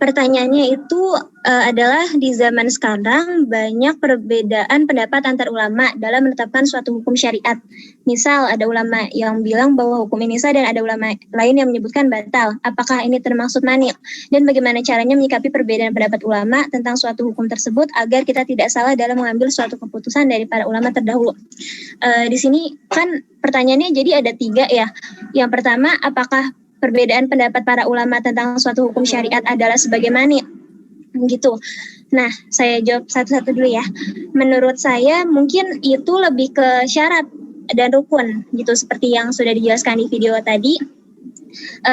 Pertanyaannya itu adalah di zaman sekarang banyak perbedaan pendapat antar ulama dalam menetapkan suatu hukum syariat. Misal ada ulama yang bilang bahwa hukum ini sah dan ada ulama lain yang menyebutkan batal. Apakah ini termasuk mani'? Dan bagaimana caranya menyikapi perbedaan pendapat ulama tentang suatu hukum tersebut agar kita tidak salah dalam mengambil suatu keputusan dari para ulama terdahulu? Di sini kan pertanyaannya jadi ada 3 ya. Yang pertama, apakah perbedaan pendapat para ulama tentang suatu hukum syariat adalah sebagai mani' gitu. Nah, saya jawab satu-satu dulu ya. Menurut saya mungkin itu lebih ke syarat dan rukun gitu, seperti yang sudah dijelaskan di video tadi.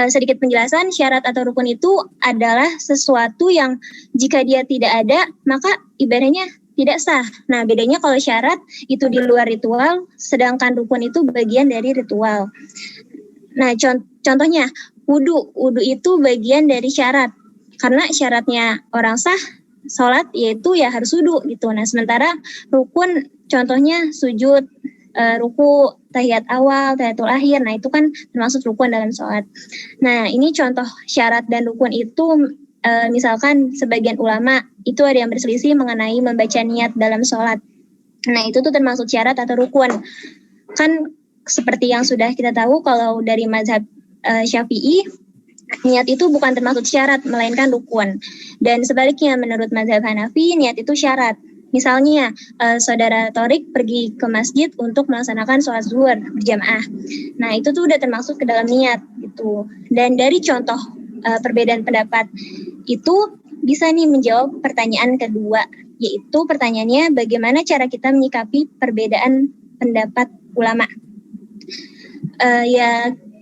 Sedikit penjelasan, syarat atau rukun itu adalah sesuatu yang jika dia tidak ada, maka ibadahnya tidak sah. Nah, bedanya kalau syarat itu di luar ritual, sedangkan rukun itu bagian dari ritual. Nah, contohnya, wudhu itu bagian dari syarat. Karena syaratnya orang sah, sholat yaitu ya harus wudhu gitu. Nah, sementara rukun contohnya sujud, ruku, tahiyat awal, tahiyatul akhir. Nah, itu kan termasuk rukun dalam sholat. Nah, ini contoh syarat dan rukun itu misalkan sebagian ulama itu ada yang berselisih mengenai membaca niat dalam sholat. Nah, itu tuh termasuk syarat atau rukun. Kan seperti yang sudah kita tahu kalau dari mazhab Syafi'i, niat itu bukan termasuk syarat melainkan rukun. Dan sebaliknya menurut mazhab Hanafi, niat itu syarat. Misalnya saudara Torik pergi ke masjid untuk melaksanakan sholat zuhur berjamaah. Nah, itu tuh udah termasuk ke dalam niat gitu. Dan dari contoh perbedaan pendapat itu bisa nih menjawab pertanyaan kedua, yaitu pertanyaannya bagaimana cara kita menyikapi perbedaan pendapat ulama.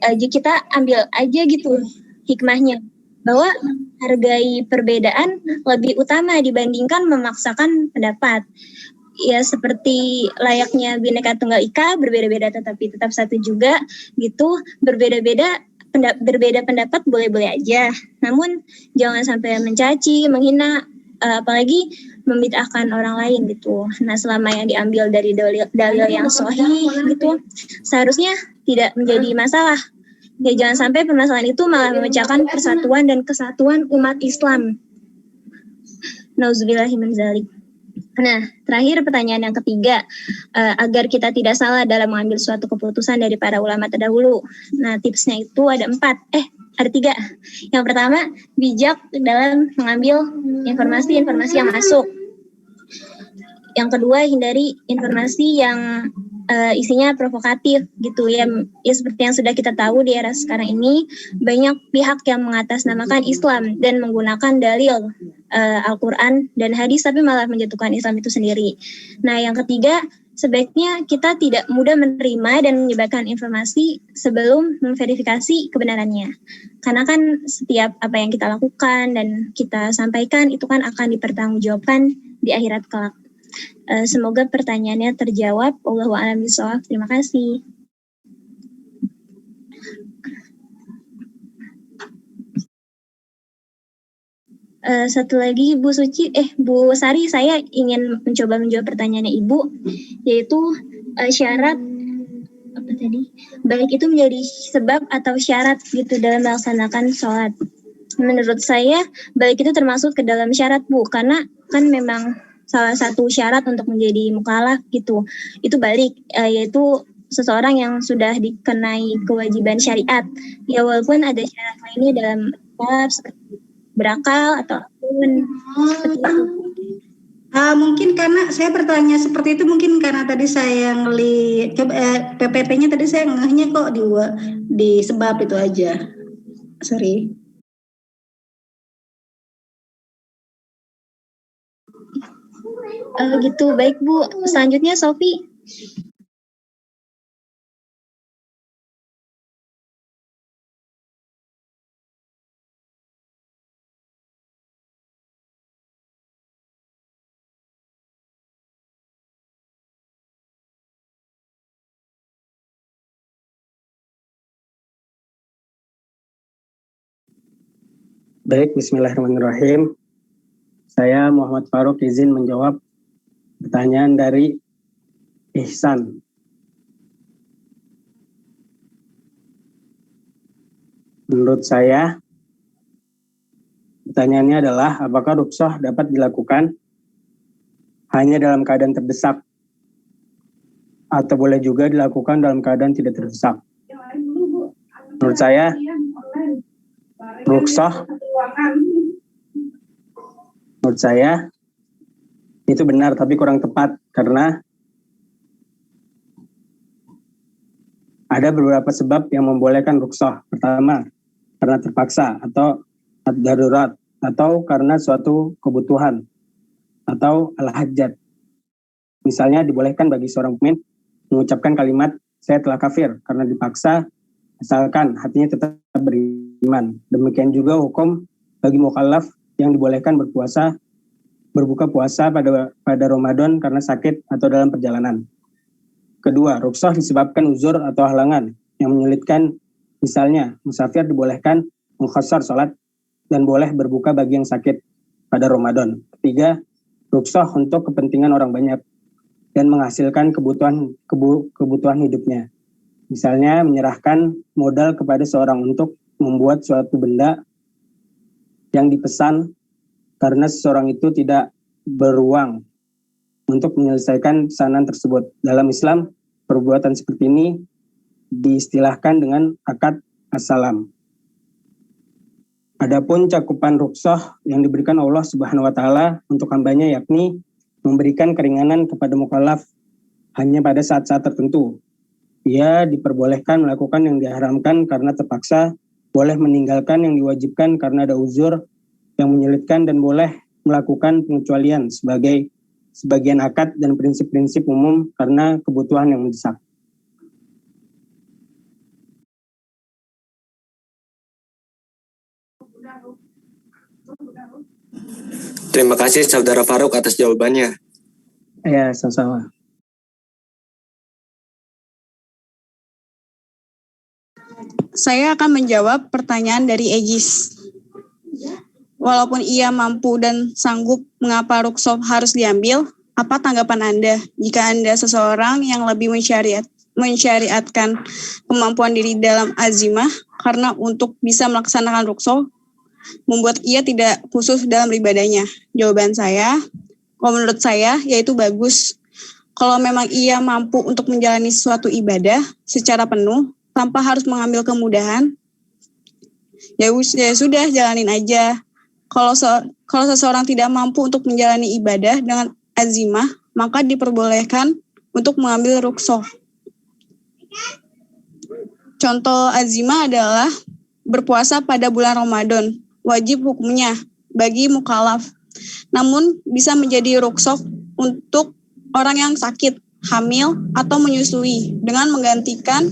Kita ambil aja gitu hikmahnya, bahwa hargai perbedaan lebih utama dibandingkan memaksakan pendapat. Ya seperti layaknya Bhinneka Tunggal Ika, berbeda-beda tetapi tetap satu juga gitu. Berbeda pendapat boleh-boleh aja, namun jangan sampai mencaci, menghina, apalagi membid'ahkan orang lain gitu. Nah, selama yang diambil dari dalil yang sahih gitu, seharusnya tidak menjadi masalah. Ya, jangan sampai permasalahan itu malah memecahkan persatuan dan kesatuan umat Islam. Nauzubillahi min dzalik. Nah, terakhir pertanyaan yang ketiga, agar kita tidak salah dalam mengambil suatu keputusan dari para ulama terdahulu. Nah, tipsnya itu ada 3. Yang pertama, bijak dalam mengambil informasi-informasi yang masuk. Yang kedua, hindari informasi yang isinya provokatif gitu ya. Ya seperti yang sudah kita tahu di era sekarang ini, banyak pihak yang mengatasnamakan Islam dan menggunakan dalil Al-Quran dan hadis tapi malah menjatuhkan Islam itu sendiri. Nah, yang ketiga, sebaiknya kita tidak mudah menerima dan menyebarkan informasi sebelum memverifikasi kebenarannya. Karena kan setiap apa yang kita lakukan dan kita sampaikan itu kan akan dipertanggungjawabkan di akhirat kelak. Semoga pertanyaannya terjawab. Wallahu a'lam bishawab. Terima kasih. Satu lagi Bu Sari, saya ingin mencoba menjawab pertanyaannya Ibu, yaitu syarat apa tadi? Baik itu menjadi sebab atau syarat gitu dalam melaksanakan sholat. Menurut saya baik itu termasuk ke dalam syarat Bu, karena kan memang salah satu syarat untuk menjadi mukallaf gitu. Itu balik, yaitu seseorang yang sudah dikenai kewajiban syariat. Ya walaupun ada syarat lainnya dalam bab seperti berakal atau apapun seperti itu. Mungkin karena saya bertanya seperti itu mungkin karena tadi saya ngelihat PPP-nya tadi saya ngehnya kok di sebab itu aja. Sorry. Gitu, baik Bu. Selanjutnya Sofi. Baik, bismillahirrahmanirrahim. Saya Muhammad Faruk izin menjawab pertanyaan dari Ihsan. Menurut saya, Pertanyaannya adalah, apakah rukhsah dapat dilakukan hanya dalam keadaan terdesak atau boleh juga dilakukan dalam keadaan tidak terdesak? Menurut saya, rukhsah menurut saya itu benar tapi kurang tepat, karena ada beberapa sebab yang membolehkan rukhsah. Pertama, karena terpaksa atau darurat, atau karena suatu kebutuhan, atau al-hajat. Misalnya dibolehkan bagi seorang mukmin mengucapkan kalimat saya telah kafir karena dipaksa, asalkan hatinya tetap beriman. Demikian juga hukum bagi mukallaf yang dibolehkan berbuka puasa pada Ramadan karena sakit atau dalam perjalanan. Kedua, rukhsah disebabkan uzur atau halangan yang menyulitkan. Misalnya, musafir dibolehkan mengqashar salat dan boleh berbuka bagi yang sakit pada Ramadan. Ketiga, rukhsah untuk kepentingan orang banyak dan menghasilkan kebutuhan hidupnya. Misalnya menyerahkan modal kepada seorang untuk membuat suatu benda yang dipesan karena seseorang itu tidak beruang untuk menyelesaikan pesanan tersebut. Dalam Islam, perbuatan seperti ini diistilahkan dengan akad as-salam. Adapun cakupan rukhsah yang diberikan Allah Subhanahu wa taala untuk hambanya, yakni memberikan keringanan kepada mukallaf hanya pada saat-saat tertentu. Ia diperbolehkan melakukan yang diharamkan karena terpaksa, boleh meninggalkan yang diwajibkan karena ada uzur yang menyulitkan, dan boleh melakukan pengecualian sebagai sebagian akad dan prinsip-prinsip umum karena kebutuhan yang mendesak. Terima kasih Saudara Faruk atas jawabannya. Ya, sama-sama. Saya akan menjawab pertanyaan dari Egis. Walaupun ia mampu dan sanggup, mengapa rukhsah harus diambil? Apa tanggapan Anda jika Anda seseorang yang lebih mensyariatkan kemampuan diri dalam azimah karena untuk bisa melaksanakan rukhsah membuat ia tidak khusus dalam ibadahnya? Jawaban saya, kalau menurut saya, yaitu bagus. Kalau memang ia mampu untuk menjalani suatu ibadah secara penuh tanpa harus mengambil kemudahan, ya sudah, jalanin aja. Kalau seseorang tidak mampu untuk menjalani ibadah dengan azimah, maka diperbolehkan untuk mengambil rukhsah. Contoh azimah adalah berpuasa pada bulan Ramadan, wajib hukumnya bagi mukallaf. Namun bisa menjadi rukhsah untuk orang yang sakit, hamil, atau menyusui dengan menggantinya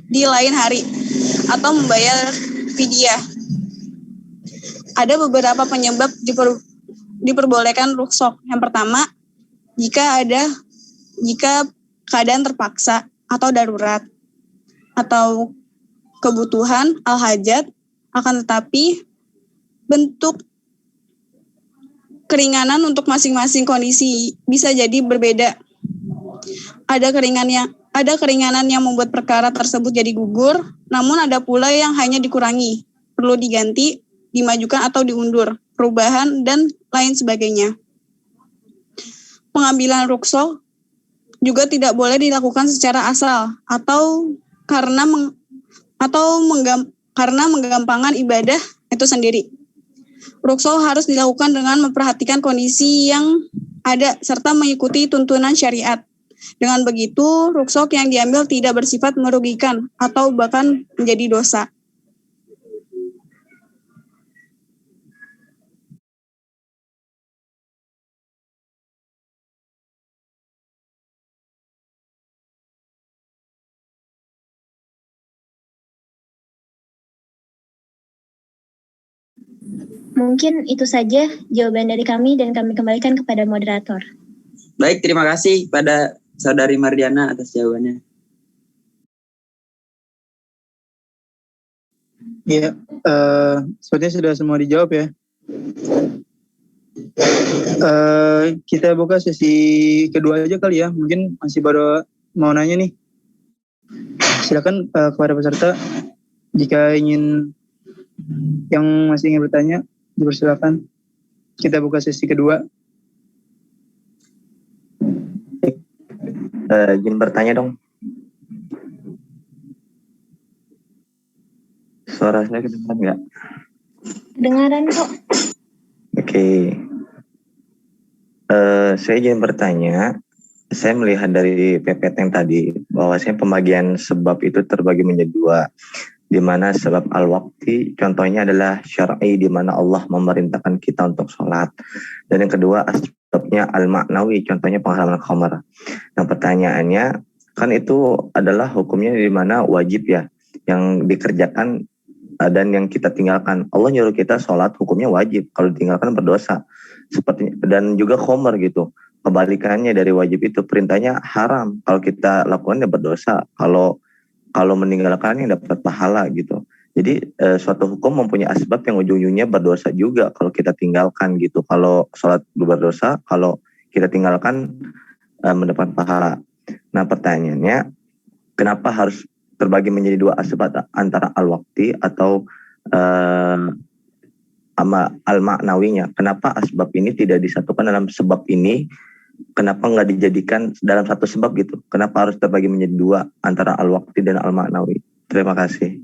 di lain hari atau membayar fidyah. Ada beberapa penyebab diperbolehkan rukhsah. Yang pertama, jika keadaan terpaksa atau darurat atau kebutuhan al-hajat, akan tetapi bentuk keringanan untuk masing-masing kondisi bisa jadi berbeda. Ada keringanan yang membuat perkara tersebut jadi gugur, namun ada pula yang hanya dikurangi, perlu diganti, dimajukan atau diundur, perubahan, dan lain sebagainya. Pengambilan rukhsah juga tidak boleh dilakukan secara asal atau karena menggampangkan ibadah itu sendiri. Rukhsah harus dilakukan dengan memperhatikan kondisi yang ada serta mengikuti tuntunan syariat. Dengan begitu, rukhsah yang diambil tidak bersifat merugikan atau bahkan menjadi dosa. Mungkin itu saja jawaban dari kami dan kami kembalikan kepada moderator. Baik, terima kasih pada Saudari Mardiana atas jawabannya. Iya, sepertinya sudah semua dijawab ya. Kita buka sesi kedua aja kali ya. Mungkin masih baru mau nanya nih. Silakan kepada peserta jika ingin Yang masih ingin bertanya, dipersilakan. Kita buka sesi kedua. Izin bertanya dong. Suara saya kedengaran nggak? Kedengaran kok. Oke. Saya izin bertanya. Saya melihat dari PPT yang tadi bahwasanya pembagian sebab itu terbagi menjadi dua, di mana sebab al-waqti contohnya adalah syar'i, di mana Allah memerintahkan kita untuk sholat, dan yang kedua sebabnya al-ma'nawi, contohnya pengharaman khamar. Nah pertanyaannya, kan itu adalah hukumnya di mana wajib ya yang dikerjakan dan yang kita tinggalkan. Allah nyuruh kita sholat, hukumnya wajib, kalau ditinggalkan berdosa. Seperti dan juga khamar gitu. Kebalikannya dari wajib itu perintahnya haram, kalau kita lakukan ya berdosa, kalau meninggalkannya dapat pahala gitu. Jadi suatu hukum mempunyai asbab yang ujung-ujungnya berdosa juga kalau kita tinggalkan gitu. Kalau sholat berdosa, kalau kita tinggalkan mendapat pahala. Nah pertanyaannya, kenapa harus terbagi menjadi dua asbab antara al-waqti atau al-ma'nawinya? Kenapa asbab ini tidak disatukan dalam sebab ini? Kenapa nggak dijadikan dalam satu sebab gitu? Kenapa harus terbagi menjadi dua antara al-waqti dan al-ma'nawi? Terima kasih.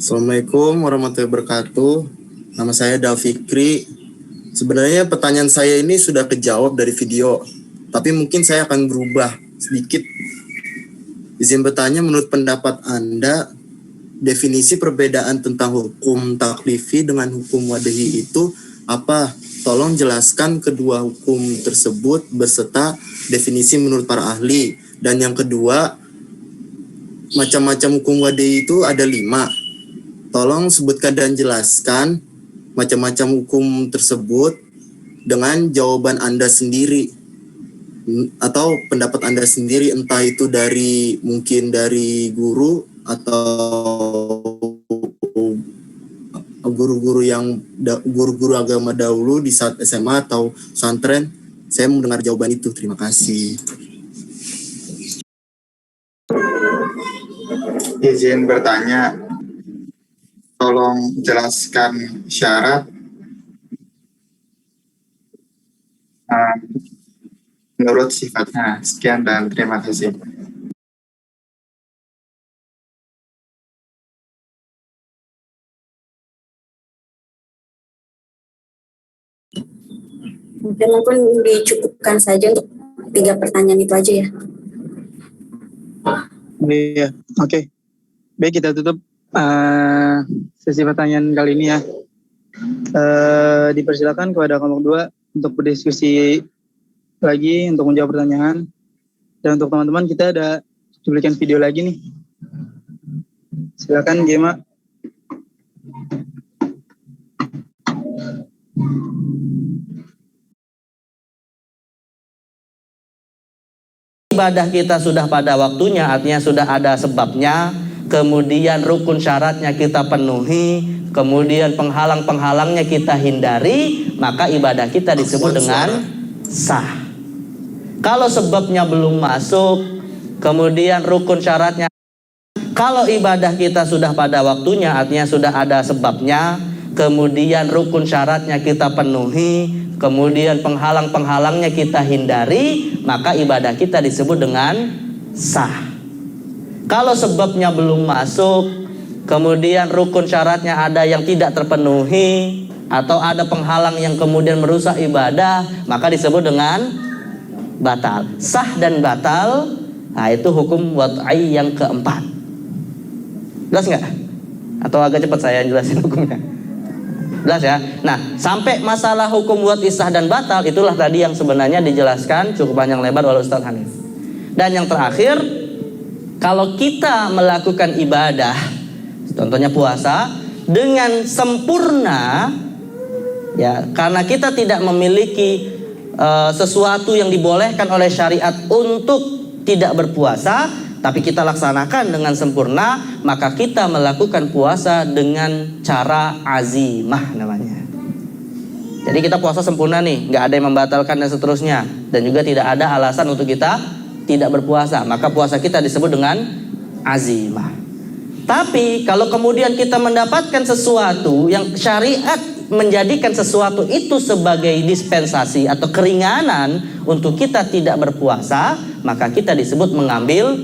Assalamualaikum warahmatullahi wabarakatuh. Nama saya Dafikri. Sebenarnya pertanyaan saya ini sudah kejawab dari video, tapi mungkin saya akan berubah sedikit. Izin bertanya, menurut pendapat Anda, definisi perbedaan tentang hukum taklifi dengan hukum wadahi itu apa? Tolong jelaskan kedua hukum tersebut beserta definisi menurut para ahli. Dan yang kedua, macam-macam hukum wadahi itu ada 5. Tolong sebutkan dan jelaskan macam-macam hukum tersebut dengan jawaban Anda sendiri atau pendapat Anda sendiri, entah itu mungkin dari guru atau guru-guru agama dahulu di saat SMA atau pesantren. Saya mau dengar jawaban itu. Terima kasih. Izin bertanya, tolong jelaskan syarat menurut sifatnya. Sekian dan terima kasih. Mungkin dicukupkan saja untuk 3 pertanyaan itu aja ya. Iya, oke. Baik, kita tutup sesi pertanyaan kali ini ya. Dipersilakan kepada kelompok 2 untuk berdiskusi lagi untuk menjawab pertanyaan. Dan untuk teman-teman, kita ada cuplikan video lagi nih. Silakan Gema. Ibadah kita sudah pada waktunya, artinya sudah ada sebabnya, kemudian rukun syaratnya kita penuhi, kemudian penghalang-penghalangnya kita hindari, maka ibadah kita disebut dengan sah. Kalau sebabnya belum masuk, kemudian rukun syaratnya, kalau ibadah kita sudah pada waktunya, artinya sudah ada sebabnya, kemudian rukun syaratnya kita penuhi, kemudian penghalang-penghalangnya kita hindari, maka ibadah kita disebut dengan sah. Kalau sebabnya belum masuk, kemudian rukun syaratnya ada yang tidak terpenuhi, atau ada penghalang yang kemudian merusak ibadah, maka disebut dengan batal. Sah dan batal, nah itu hukum wad'i yang keempat. Jelas nggak? Atau agak cepat saya jelasin hukumnya? Jelas ya. Nah, sampai masalah hukum wad'i sah dan batal, itulah tadi yang sebenarnya dijelaskan cukup panjang lebar oleh Ustaz Hanif. Dan yang terakhir, kalau kita melakukan ibadah, contohnya puasa, dengan sempurna, ya, karena kita tidak memiliki sesuatu yang dibolehkan oleh syariat untuk tidak berpuasa, tapi kita laksanakan dengan sempurna, maka kita melakukan puasa dengan cara azimah namanya. Jadi kita puasa sempurna nih, nggak ada yang membatalkan dan seterusnya, dan juga tidak ada alasan untuk kita tidak berpuasa, maka puasa kita disebut dengan azimah. Tapi kalau kemudian kita mendapatkan sesuatu yang syariat menjadikan sesuatu itu sebagai dispensasi atau keringanan untuk kita tidak berpuasa, maka kita disebut mengambil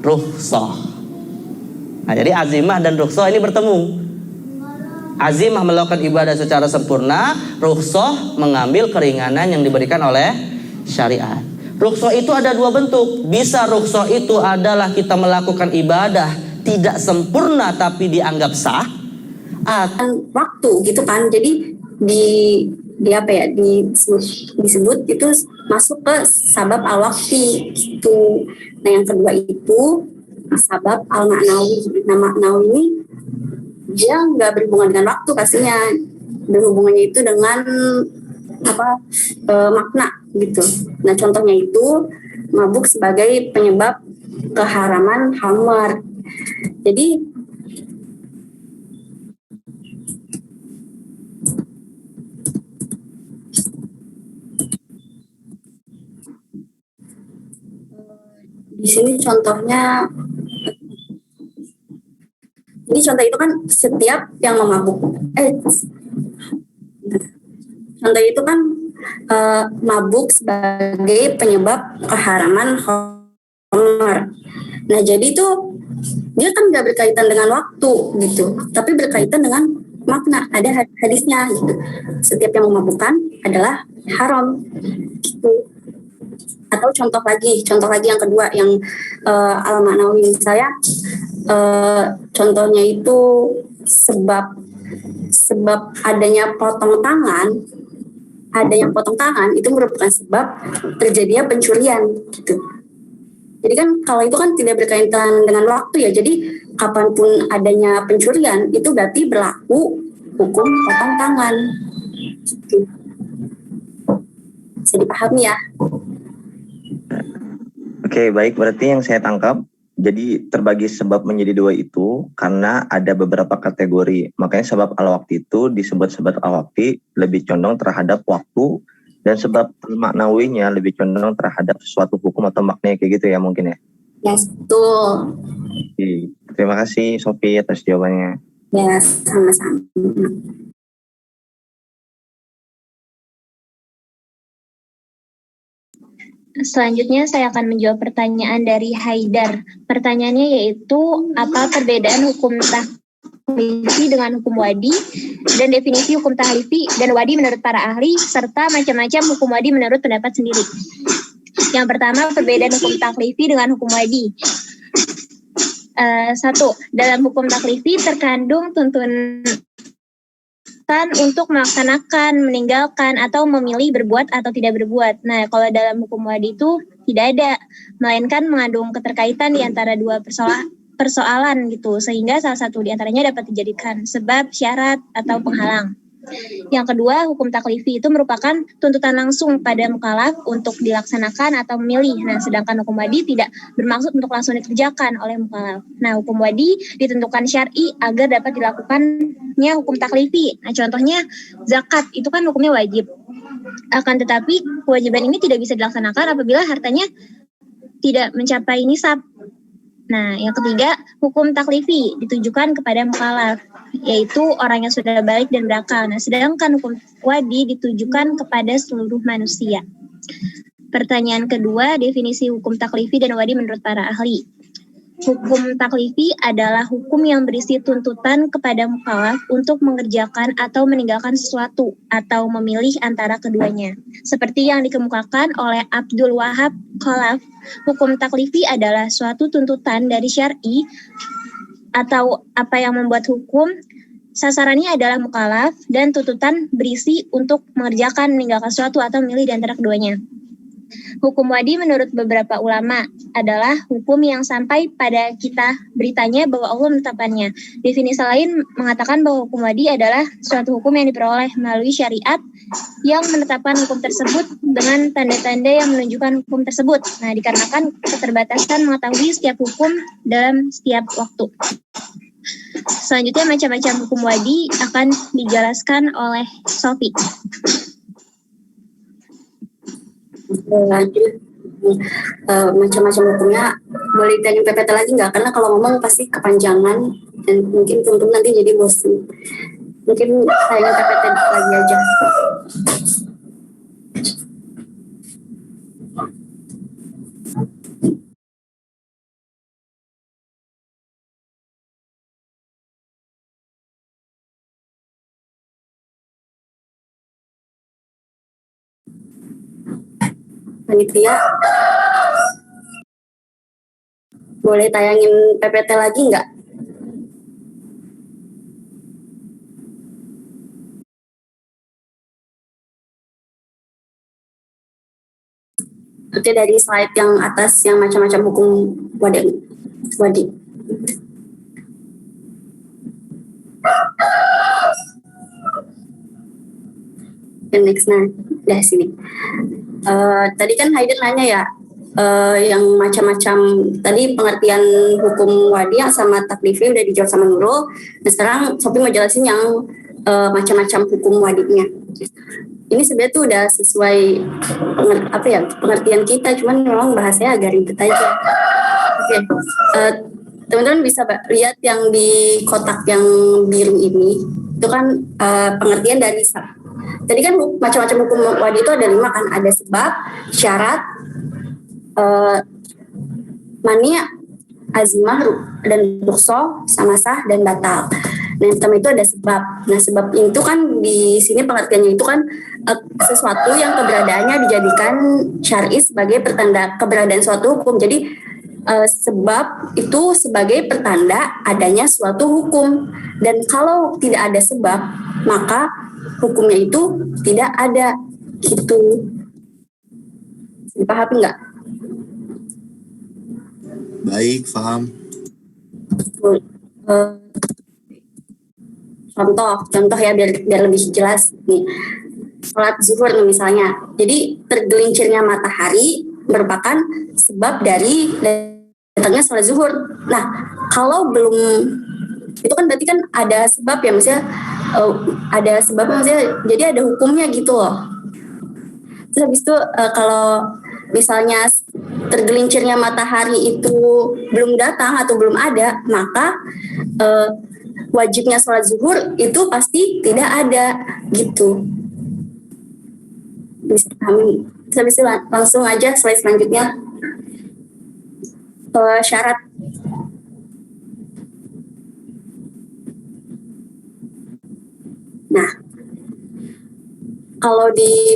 rukhsah. Nah, jadi azimah dan rukhsah ini bertemu. Azimah melakukan ibadah secara sempurna, rukhsah mengambil keringanan yang diberikan oleh syariat. Rukhsah itu ada dua bentuk. Bisa rukhsah itu adalah kita melakukan ibadah tidak sempurna tapi dianggap sah. Waktu gitu kan. Jadi di apa ya, disebut itu masuk ke sabab al-waqti gitu. Nah, yang kedua itu sabab al-ma'nawi. Nah, ma'nawi ini dia nggak berhubungan dengan waktu pastinya, berhubungannya itu dengan makna gitu. Nah, contohnya itu mabuk sebagai penyebab keharaman khamar. Jadi di sini contohnya, jadi contoh itu kan setiap yang memabuk, contoh itu kan mabuk sebagai penyebab keharaman khamar. Nah, jadi itu dia kan nggak berkaitan dengan waktu gitu, tapi berkaitan dengan makna. Ada hadisnya gitu. Setiap yang memabukkan adalah haram gitu. Atau contoh lagi yang kedua yang al-ma'nawi saya, contohnya itu sebab adanya potong tangan itu merupakan sebab terjadinya pencurian gitu. Jadi kan kalau itu kan tidak berkaitan dengan waktu ya, jadi kapanpun adanya pencurian itu berarti berlaku hukum potong tangan gitu. Bisa dipahami ya? Oke, baik. Berarti yang saya tangkap, jadi terbagi sebab menjadi dua itu karena ada beberapa kategori. Makanya sebab al-waqti itu disebut sebab al-waqti lebih condong terhadap waktu, dan sebab maknawinya lebih condong terhadap suatu hukum atau maknanya, kayak gitu ya mungkin ya? Yes, betul. Oke. Terima kasih Sofi atas jawabannya. Ya, sama-sama. Selanjutnya saya akan menjawab pertanyaan dari Haidar. Pertanyaannya yaitu, apa perbedaan hukum tahlifi dengan hukum wadi, dan definisi hukum tahlifi dan wadi menurut para ahli, serta macam-macam hukum wadi menurut pendapat sendiri. Yang pertama, perbedaan hukum tahlifi dengan hukum wadi. 1. Dalam hukum tahlifi terkandung tuntunan untuk melaksanakan, meninggalkan, atau memilih berbuat atau tidak berbuat. Nah, kalau dalam hukum wadi itu tidak ada, melainkan mengandung keterkaitan di antara dua persoalan gitu, sehingga salah satu di antaranya dapat dijadikan sebab, syarat, atau penghalang. Yang kedua, hukum taklifi itu merupakan tuntutan langsung pada mukallaf untuk dilaksanakan atau memilih. Nah, sedangkan hukum wadi tidak bermaksud untuk langsung dikerjakan oleh mukallaf. Nah, hukum wadi ditentukan syar'i agar dapat dilakukannya hukum taklifi. Nah, contohnya zakat itu kan hukumnya wajib. Akan tetapi kewajiban ini tidak bisa dilaksanakan apabila hartanya tidak mencapai nisab. Nah, yang ketiga, hukum taklifi ditujukan kepada mukallaf, yaitu orang yang sudah balik dan berakal. Nah, sedangkan hukum wadi ditujukan kepada seluruh manusia. Pertanyaan kedua, definisi hukum taklifi dan wadi menurut para ahli. Hukum taklifi adalah hukum yang berisi tuntutan kepada mukallaf untuk mengerjakan atau meninggalkan sesuatu atau memilih antara keduanya. Seperti yang dikemukakan oleh Abdul Wahab Khalaf, hukum taklifi adalah suatu tuntutan dari syar'i atau apa yang membuat hukum. Sasarannya adalah mukallaf dan tuntutan berisi untuk mengerjakan, meninggalkan sesuatu atau memilih di antara keduanya. Hukum wadi menurut beberapa ulama adalah hukum yang sampai pada kita beritanya bahwa Allah menetapkannya. Definisi lain mengatakan bahwa hukum wadi adalah suatu hukum yang diperoleh melalui syariat yang menetapkan hukum tersebut dengan tanda-tanda yang menunjukkan hukum tersebut. Nah, dikarenakan keterbatasan mengetahui setiap hukum dalam setiap waktu. Selanjutnya, macam-macam hukum wadi akan dijelaskan oleh Sofi. Lanjut. macam-macam hukumnya. Boleh ditanya PPT lagi nggak? Karena kalau ngomong pasti kepanjangan dan mungkin teman-teman nanti jadi bosan. Mungkin saya PPT lagi aja. Panitia, boleh tayangin PPT lagi nggak? Oke, dari slide yang atas yang macam-macam hukum wadi. Dan next, nah, dari sini. Tadi kan Hayden nanya ya, yang macam-macam tadi pengertian hukum wadi yang sama taklifi udah dijawab sama Nurul. Nah sekarang Sophie mau jelasin yang macam-macam hukum wadinya. Ini sebenarnya tuh udah sesuai pengertian kita, cuman memang bahasanya agak ribet aja. Oke, teman-teman bisa lihat yang di kotak yang biru ini, itu kan pengertian dari tadi kan macam-macam hukum wadi itu ada 5 kan, ada sebab, syarat, mani, azimah, dan rukhsah, sama sah, dan batal. Nah, yang pertama itu ada sebab. Nah, sebab itu kan di sini pengertiannya itu kan sesuatu yang keberadaannya dijadikan syar'i sebagai pertanda keberadaan suatu hukum. Jadi sebab itu sebagai pertanda adanya suatu hukum. Dan kalau tidak ada sebab, maka hukumnya itu tidak ada. Gitu. Dipahami nggak? Baik, paham. Contoh ya biar lebih jelas nih. Sholat zuhur misalnya. Jadi tergelincirnya matahari merupakan sebab dari datangnya sholat zuhur. Nah, kalau belum itu kan berarti kan ada sebab ya, maksudnya ada sebab, maksudnya jadi ada hukumnya gitu loh. Terus habis itu kalau misalnya tergelincirnya matahari itu belum datang atau belum ada, maka wajibnya sholat zuhur itu pasti tidak ada gitu. Bisa pahami. Terus habis itu langsung aja slide selanjutnya. Syarat. Nah, kalau di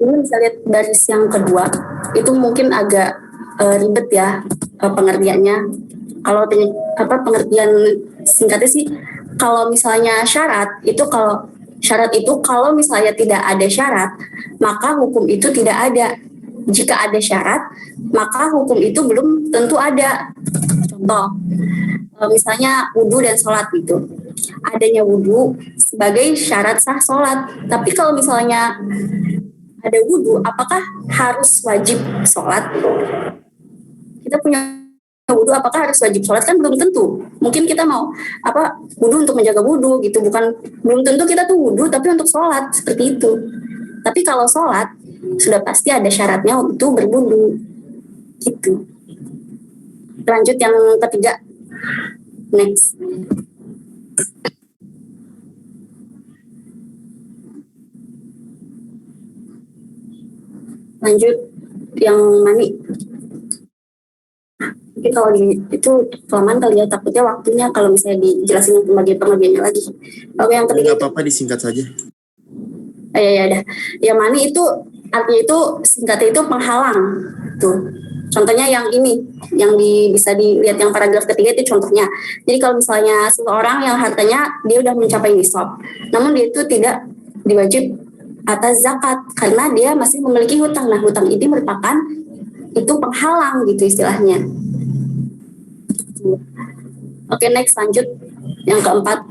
ini bisa lihat baris yang kedua, itu mungkin agak ribet ya pengertiannya. Kalau pengertian singkatnya sih, kalau misalnya syarat itu kalau misalnya tidak ada syarat, maka hukum itu tidak ada. Jika ada syarat, maka hukum itu belum tentu ada. Contoh, misalnya wudhu dan sholat gitu. Adanya wudhu sebagai syarat sah sholat. Tapi kalau misalnya ada wudhu, apakah harus wajib sholat? Kita punya wudhu, apakah harus wajib sholat? Kan belum tentu. Mungkin kita mau wudhu untuk menjaga wudhu gitu, belum tentu kita tuh wudhu tapi untuk sholat seperti itu. Tapi kalau sholat sudah pasti ada syaratnya untuk berwudhu gitu. Lanjut yang ketiga, next. Lanjut yang mani. Mungkin kalau itu kelamaan kali ya, takutnya waktunya kalau misalnya dijelasin pembagian-pembagiannya lagi. Oke, yang ketiga. Nggak apa-apa, disingkat saja. Ya udah. Yang mani itu artinya itu singkatnya itu penghalang. Tuh. Contohnya yang ini, yang bisa dilihat yang paragraf ketiga itu contohnya. Jadi kalau misalnya seseorang yang hartanya dia udah mencapai nisab, namun dia itu tidak diwajib atas zakat karena dia masih memiliki hutang. Nah, hutang ini merupakan itu penghalang gitu istilahnya. Oke, next, lanjut yang keempat.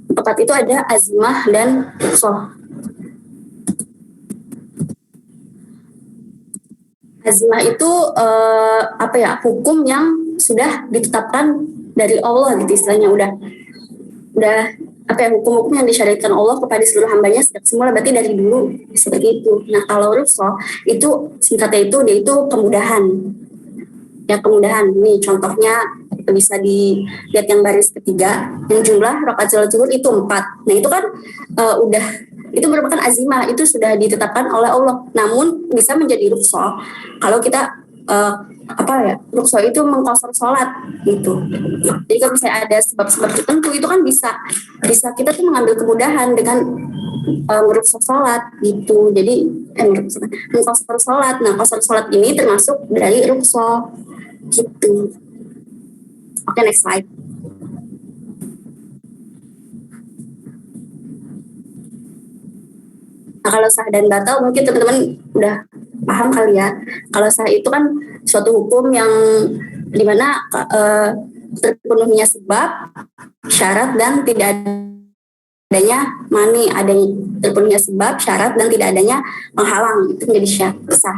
Keempat itu ada azimah dan rukhsah. Azimah itu hukum yang sudah ditetapkan dari Allah gitu istilahnya, udah hukum-hukum yang disyariatkan Allah kepada seluruh hambanya sejak semula, berarti dari dulu seperti itu. Nah kalau rukhsah itu singkatnya itu dia itu kemudahan. Ya kemudahan, nih contohnya bisa dilihat yang baris ketiga, yang jumlah rakaat sholat zuhur itu 4. Nah itu kan itu merupakan azimah, itu sudah ditetapkan oleh Allah. Namun bisa menjadi rukhsah kalau kita rukhsah itu mengqashar sholat gitu. Jadi kalau misalnya ada sebab-sebab tertentu itu kan bisa kita tuh mengambil kemudahan dengan merukhsah sholat gitu. Jadi mengqashar sholat. Nah qashar sholat ini termasuk dari rukhsah gitu. Oke, next slide. Nah kalau sah dan batal mungkin teman-teman udah paham kali ya. Kalau sah itu kan suatu hukum yang dimana terpenuhinya sebab, syarat dan tidak adanya mani, terpenuhinya sebab, syarat dan tidak adanya penghalang, itu menjadi sah.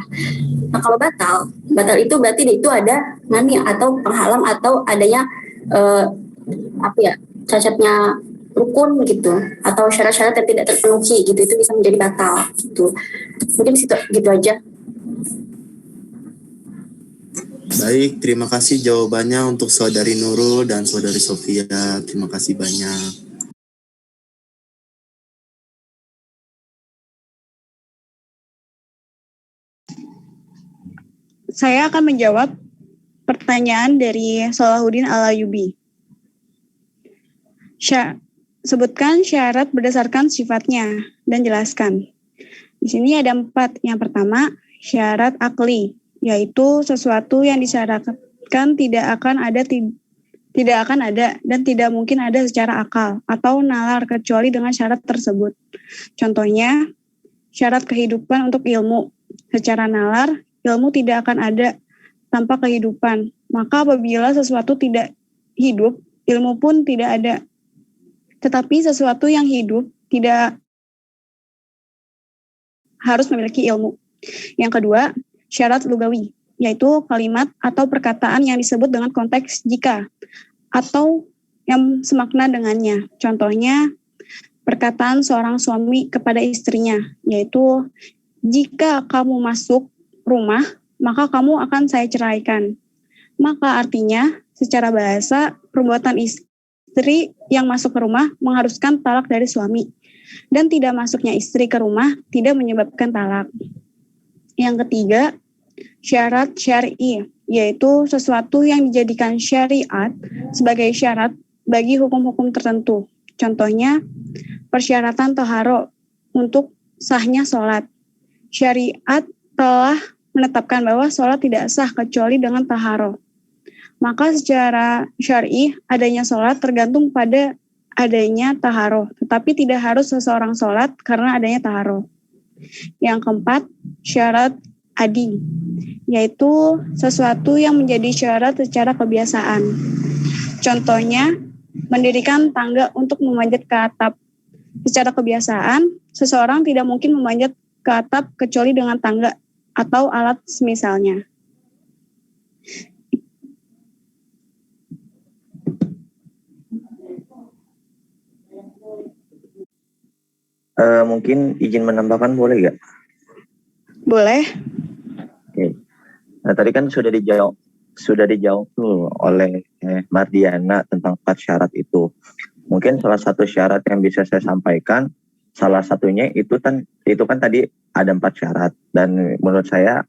Nah kalau batal itu berarti itu ada mani atau penghalang atau adanya cacatnya rukun gitu atau syarat-syarat yang tidak terpenuhi gitu, itu bisa menjadi batal gitu. Mungkin gitu aja. Baik, terima kasih jawabannya untuk Saudari Nurul dan Saudari Sofia. Terima kasih banyak. Saya akan menjawab pertanyaan dari Salahuddin Al-Ayyubi. Sebutkan syarat berdasarkan sifatnya dan jelaskan. Di sini ada 4. Yang pertama, syarat akli, yaitu sesuatu yang disyaratkan tidak akan ada dan tidak mungkin ada secara akal atau nalar kecuali dengan syarat tersebut. Contohnya, syarat kehidupan untuk ilmu. Secara nalar, ilmu tidak akan ada tanpa kehidupan. Maka apabila sesuatu tidak hidup, ilmu pun tidak ada. Tetapi sesuatu yang hidup tidak harus memiliki ilmu. Yang kedua, syarat lugawi, yaitu kalimat atau perkataan yang disebut dengan konteks jika atau yang semakna dengannya. Contohnya, perkataan seorang suami kepada istrinya, yaitu jika kamu masuk rumah, maka kamu akan saya ceraikan. Maka artinya, secara bahasa, perbuatan istri yang masuk ke rumah mengharuskan talak dari suami, dan tidak masuknya istri ke rumah tidak menyebabkan talak. Yang ketiga, syarat syar'i, yaitu sesuatu yang dijadikan syariat sebagai syarat bagi hukum-hukum tertentu. Contohnya, persyaratan toharo untuk sahnya sholat. Syariat telah menetapkan bahwa sholat tidak sah kecuali dengan taharo. Maka secara syar'i adanya sholat tergantung pada adanya taharo, tetapi tidak harus seseorang sholat karena adanya taharo. Yang keempat, syarat adi, yaitu sesuatu yang menjadi syarat secara kebiasaan. Contohnya, mendirikan tangga untuk memanjat ke atap. Secara kebiasaan, seseorang tidak mungkin memanjat ke atap kecuali dengan tangga atau alat semisalnya. Mungkin izin menambahkan boleh nggak? Boleh. Oke. Nah tadi kan sudah dijawab tuh oleh Mardiana tentang 4 syarat itu. Mungkin salah satu syarat yang bisa saya sampaikan, salah satunya itu kan tadi ada 4 syarat, dan menurut saya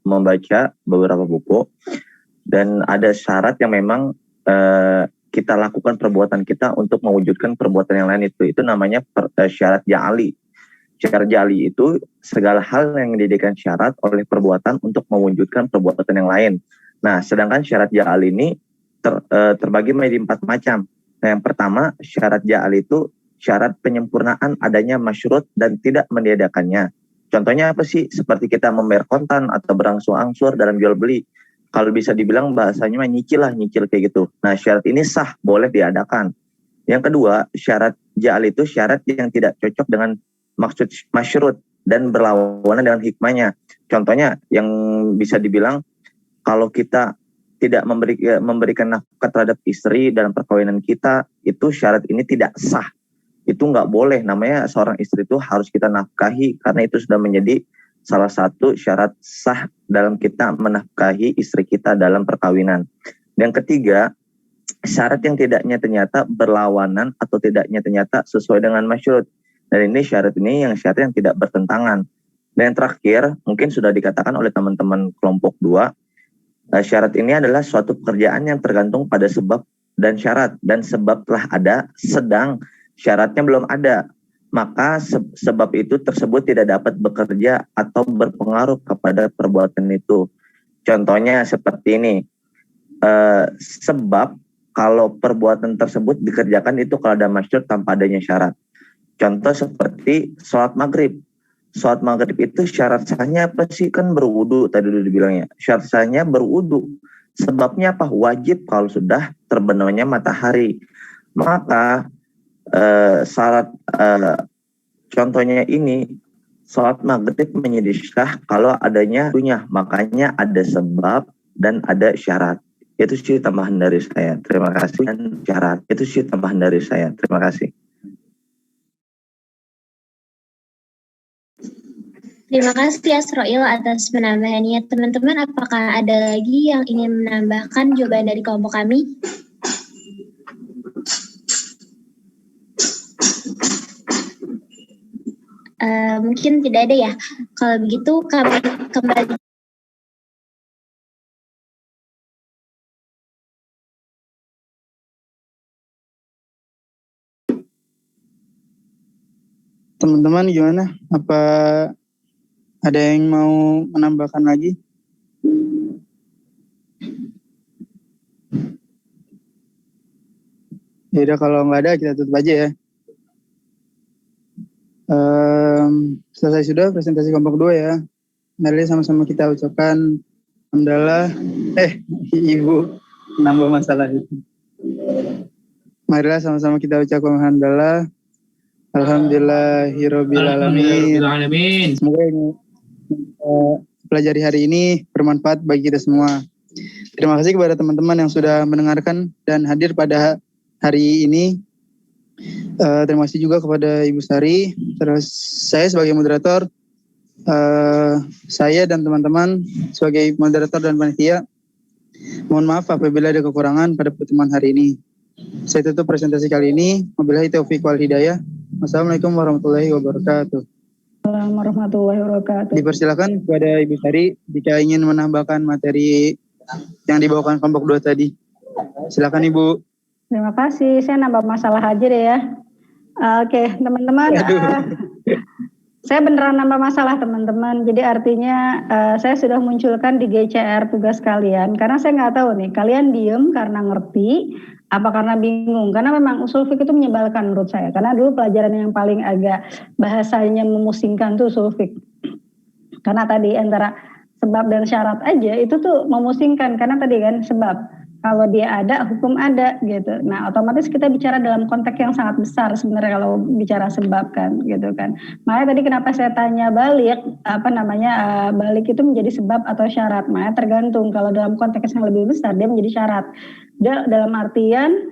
membaca beberapa buku dan ada syarat yang memang kita lakukan perbuatan kita untuk mewujudkan perbuatan yang lain, itu namanya syarat ja'ali. Syarat ja'ali itu segala hal yang dijadikan syarat oleh perbuatan untuk mewujudkan perbuatan yang lain. Nah, sedangkan syarat ja'ali ini terbagi menjadi 4 macam. Nah, yang pertama, syarat ja'ali itu syarat penyempurnaan adanya masyrut dan tidak meniadakannya. Contohnya apa sih? Seperti kita membayar kontan atau berangsur-angsur dalam jual beli. Kalau bisa dibilang bahasanya nyicil kayak gitu. Nah, syarat ini sah, boleh diadakan. Yang kedua, syarat ja'al itu syarat yang tidak cocok dengan maksud masyrut dan berlawanan dengan hikmahnya. Contohnya yang bisa dibilang kalau kita tidak memberikan nafkah terhadap istri dalam perkawinan kita, itu syarat ini tidak sah. itu nggak boleh. Namanya seorang istri itu harus kita nafkahi, karena itu sudah menjadi salah satu syarat sah dalam kita menafkahi istri kita dalam perkawinan. Yang ketiga, syarat yang tidaknya ternyata berlawanan atau tidaknya ternyata sesuai dengan masyruut. Dan ini syarat yang tidak bertentangan. Dan yang terakhir, mungkin sudah dikatakan oleh teman-teman kelompok 2, syarat ini adalah suatu pekerjaan yang tergantung pada sebab dan syarat. Dan sebab telah ada, sedang syaratnya belum ada. Maka sebab itu tersebut tidak dapat bekerja atau berpengaruh kepada perbuatan itu. Contohnya seperti ini, sebab kalau perbuatan tersebut dikerjakan itu kalau ada masyruut tanpa adanya syarat. Contoh seperti sholat maghrib. Sholat maghrib itu syarat sahnya apa sih? Kan berwudu tadi udah dibilangnya. Syarat sahnya berwudu. Sebabnya apa? Wajib kalau sudah terbenamnya matahari. Maka syarat contohnya ini, sholat maghrib menjadi sah kalau adanya punya. Makanya ada sebab dan ada syarat. Itu sih tambahan dari saya. Terima kasih. Dan syarat. Itu sih tambahan dari saya. Terima kasih. Terima kasih Asroil atas penambahannya. Teman-teman, apakah ada lagi yang ingin menambahkan jawaban dari kelompok kami? Mungkin tidak ada ya. Kalau begitu kami kembali. Teman-teman gimana? Apa ada yang mau menambahkan lagi? Ya udah, kalau nggak ada kita tutup aja ya. Selesai sudah presentasi kelompok 2 ya. Mari sama-sama kita ucapkan alhamdulillah. Ibu nambah masalah itu. Marilah sama-sama kita ucapkan alhamdulillah. Alhamdulillahirabbil alamin. Semoga ini pelajari hari ini bermanfaat bagi kita semua. Terima kasih kepada teman-teman yang sudah mendengarkan dan hadir pada hari ini. Terima kasih juga kepada Ibu Sari. Terus saya sebagai moderator, saya dan teman-teman sebagai moderator dan panitia, mohon maaf apabila ada kekurangan pada pertemuan hari ini. Saya tutup presentasi kali ini. Wabillahi taufiq wal hidayah. Wassalamualaikum warahmatullahi wabarakatuh. Assalamualaikum warahmatullahi wabarakatuh. Dipersilakan kepada Ibu Sari jika ingin menambahkan materi yang dibawakan kelompok 2 tadi. Silakan Ibu. Terima kasih. Saya nambah masalah aja deh ya. Oke, teman-teman. Saya beneran nambah masalah teman-teman. Jadi artinya saya sudah munculkan di GCR tugas kalian. Karena saya nggak tahu nih, kalian diem karena ngerti, apa karena bingung. Karena memang usul fiqh itu menyebalkan menurut saya. Karena dulu pelajaran yang paling agak bahasanya memusingkan tuh usul fiqh. Karena tadi antara sebab dan syarat aja itu tuh memusingkan. Karena tadi kan sebab. Kalau dia ada, hukum ada gitu. Nah, otomatis kita bicara dalam konteks yang sangat besar sebenarnya kalau bicara sebab kan gitu kan. Makanya tadi kenapa saya tanya balik, balik itu menjadi sebab atau syarat. Makanya tergantung, kalau dalam konteks yang lebih besar dia menjadi syarat. Dalam artian,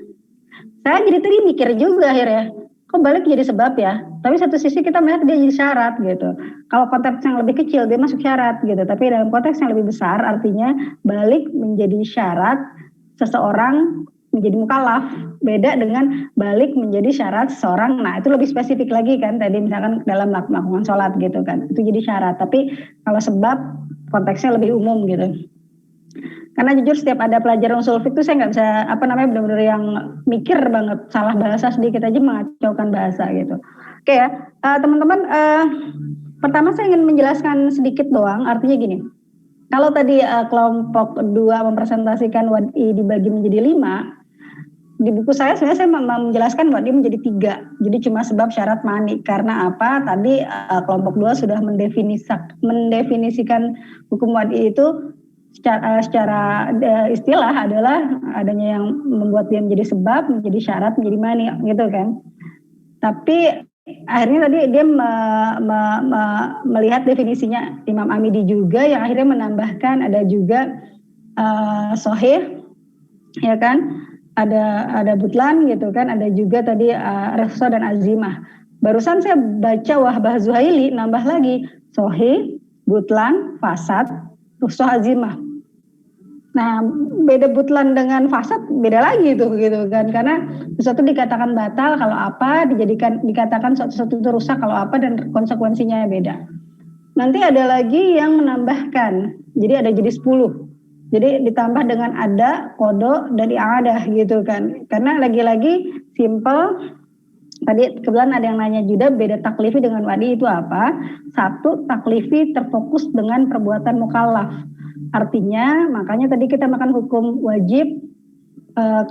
saya jadi tadi mikir juga akhirnya, kok balik jadi sebab ya? Tapi satu sisi kita melihat dia jadi syarat gitu. Kalau konteks yang lebih kecil dia masuk syarat gitu. Tapi dalam konteks yang lebih besar artinya balik menjadi syarat seseorang menjadi mukallaf, beda dengan balik menjadi syarat seseorang. Nah, itu lebih spesifik lagi kan tadi misalkan dalam melakukan sholat gitu kan. Itu jadi syarat. Tapi kalau sebab konteksnya lebih umum gitu. Karena jujur setiap ada pelajaran usul fiqh itu saya nggak bisa benar-benar yang mikir banget, salah bahasa sedikit aja mengacaukan bahasa gitu. Oke ya, teman-teman. Pertama saya ingin menjelaskan sedikit doang. Artinya gini. Kalau tadi kelompok 2 mempresentasikan wad'i dibagi menjadi 5, di buku saya sebenarnya saya menjelaskan wad'i menjadi 3. Jadi cuma sebab syarat mani. Karena apa? Tadi kelompok 2 sudah mendefinisikan hukum wad'i itu secara istilah adalah adanya yang membuat dia menjadi sebab, menjadi syarat, menjadi mani gitu kan. Tapi akhirnya tadi dia melihat definisinya Imam Amidi juga yang akhirnya menambahkan ada juga sahih ya kan, ada butlan gitu kan, ada juga tadi rukhsah dan azimah. Barusan saya baca Wahbah Zuhaili nambah lagi sohih, butlan, fasad, rukhsah, azimah. Nah, beda butlan dengan fasad beda lagi tuh gitu kan, karena sesuatu dikatakan batal kalau apa, dikatakan sesuatu itu rusak kalau apa, dan konsekuensinya beda. Nanti ada lagi yang menambahkan, jadi ada jadi 10. Jadi ditambah dengan ada, kodo, dan i'adah gitu kan. Karena lagi-lagi simple. Tadi kebetulan ada yang nanya juga beda taklifi dengan wadi itu apa? Satu, taklifi terfokus dengan perbuatan mukallaf. Artinya, makanya tadi kita makan hukum wajib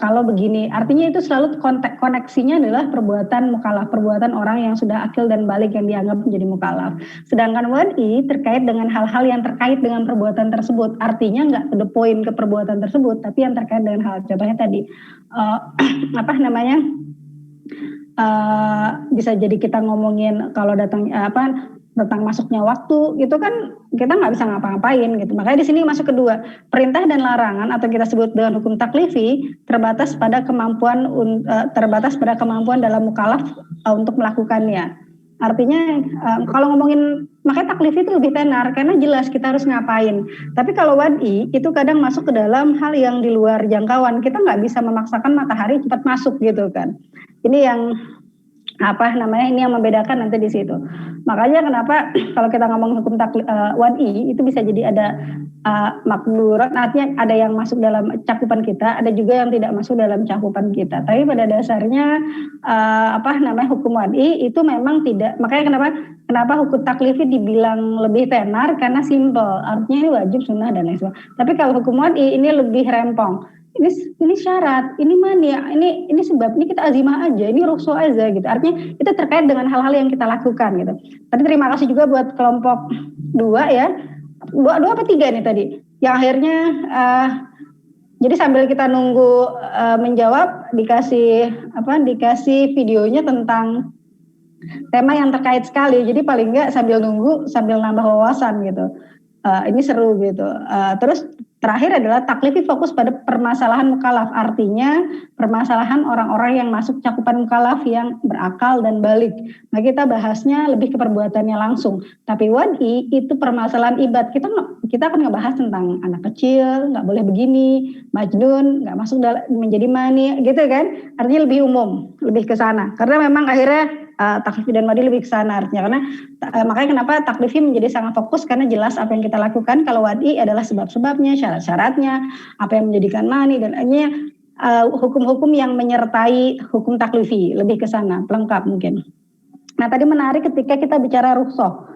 kalau begini. Artinya itu selalu koneksinya adalah perbuatan mukallaf, perbuatan orang yang sudah akil dan balik yang dianggap menjadi mukallaf. Sedangkan wadi terkait dengan hal-hal yang terkait dengan perbuatan tersebut. Artinya nggak to the point ke perbuatan tersebut, tapi yang terkait dengan hal. Contohnya tadi bisa jadi kita ngomongin kalau datang tentang masuknya waktu, itu kan kita nggak bisa ngapa-ngapain gitu. Makanya di sini masuk kedua, perintah dan larangan atau kita sebut dengan hukum taklifi terbatas pada kemampuan dalam mukallaf untuk melakukannya. Artinya kalau ngomongin, makanya taklifi itu lebih tenar karena jelas kita harus ngapain. Tapi kalau wadi itu kadang masuk ke dalam hal yang di luar jangkauan, kita nggak bisa memaksakan matahari cepat masuk gitu kan. Ini yang ini yang membedakan nanti di situ. Makanya kenapa kalau kita ngomong hukum wadi itu bisa jadi ada makdurat, artinya ada yang masuk dalam cakupan kita, ada juga yang tidak masuk dalam cakupan kita. Tapi pada dasarnya hukum wadi itu memang tidak. Makanya kenapa hukum taklifi dibilang lebih tenar karena simple. Artinya ini wajib, sunnah dan lain sebagainya. Tapi kalau hukum wadi ini lebih rempong. Ini syarat, ini mani, ini sebab, ini kita azimah aja, ini rukhsah aja gitu. Artinya itu terkait dengan hal-hal yang kita lakukan gitu. Tadi terima kasih juga buat kelompok 2 ya. 2 apa 3 nih tadi? Yang akhirnya jadi sambil kita nunggu menjawab dikasih videonya tentang tema yang terkait sekali. Jadi paling enggak sambil nunggu sambil nambah wawasan gitu. Ini seru gitu. Terus terakhir adalah taklifi fokus pada permasalahan mukallaf, artinya permasalahan orang-orang yang masuk cakupan mukallaf yang berakal dan balik. Nah kita bahasnya lebih ke perbuatannya langsung. Tapi wadi itu permasalahan ibad. Kita akan ngebahas tentang anak kecil, nggak boleh begini, majnun, nggak masuk menjadi mani, gitu kan? Artinya lebih umum, lebih ke sana. Karena memang akhirnya taklifi dan wadi lebih ke sana artinya, karena makanya kenapa taklifi menjadi sangat fokus karena jelas apa yang kita lakukan. Kalau wadi adalah sebab-sebabnya, syarat-syaratnya, apa yang menjadikan mani, dan akhirnya hukum-hukum yang menyertai hukum taklifi lebih ke sana, pelengkap mungkin. Nah tadi menarik ketika kita bicara rukhsah.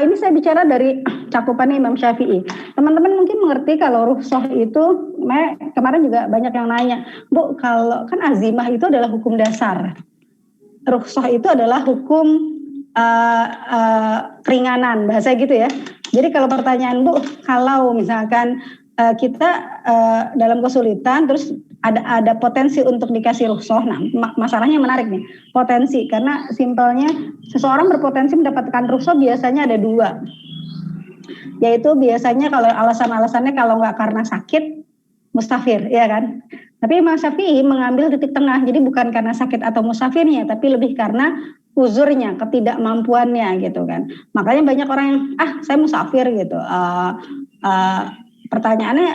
Ini saya bicara dari cakupannya Imam Syafi'i. Teman-teman mungkin mengerti kalau rukhsah itu, kemarin juga banyak yang nanya, Bu, kalau kan azimah itu adalah hukum dasar. Rukhsah itu adalah hukum keringanan, bahasa gitu ya. Jadi kalau pertanyaan Bu, kalau misalkan kita dalam kesulitan terus ada potensi untuk dikasih rukhsah, nah masalahnya menarik nih, potensi, karena simpelnya seseorang berpotensi mendapatkan rukhsah biasanya ada 2, yaitu biasanya kalau alasan-alasannya kalau nggak karena sakit, mustafir, ya kan? Tapi Imam Syafi'i mengambil titik tengah, jadi bukan karena sakit atau musafirnya, tapi lebih karena uzurnya, ketidakmampuannya gitu kan. Makanya banyak orang yang, saya musafir gitu. Pertanyaannya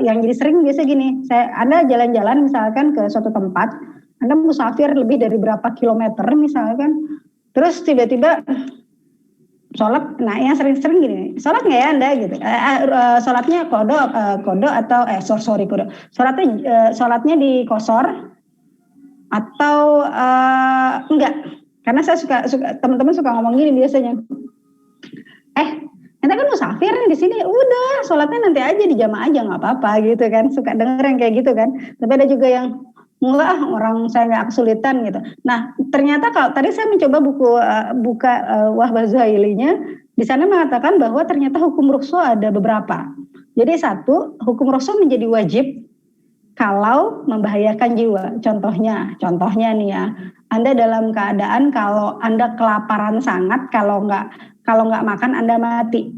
yang jadi sering biasa gini, Anda jalan-jalan misalkan ke suatu tempat, Anda musafir lebih dari berapa kilometer misalkan, terus tiba-tiba sholat, nah yang sering-sering gini, sholat nggak ya Anda gitu, sholatnya kodo atau kodo, sholatnya di kosor atau enggak, karena saya suka teman-teman suka ngomong gini biasanya, ente kan musafir di sini, udah sholatnya nanti aja di jamaah aja nggak apa-apa gitu kan, suka denger yang kayak gitu kan. Tapi ada juga yang enggak, orang saya nggak kesulitan gitu. Nah ternyata kalau tadi saya mencoba buka Wahbah Zuhailinya, di sana mengatakan bahwa ternyata hukum rukhsah ada beberapa. Jadi satu, hukum rukhsah menjadi wajib kalau membahayakan jiwa. Contohnya nih ya, Anda dalam keadaan kalau Anda kelaparan sangat, kalau nggak makan Anda mati.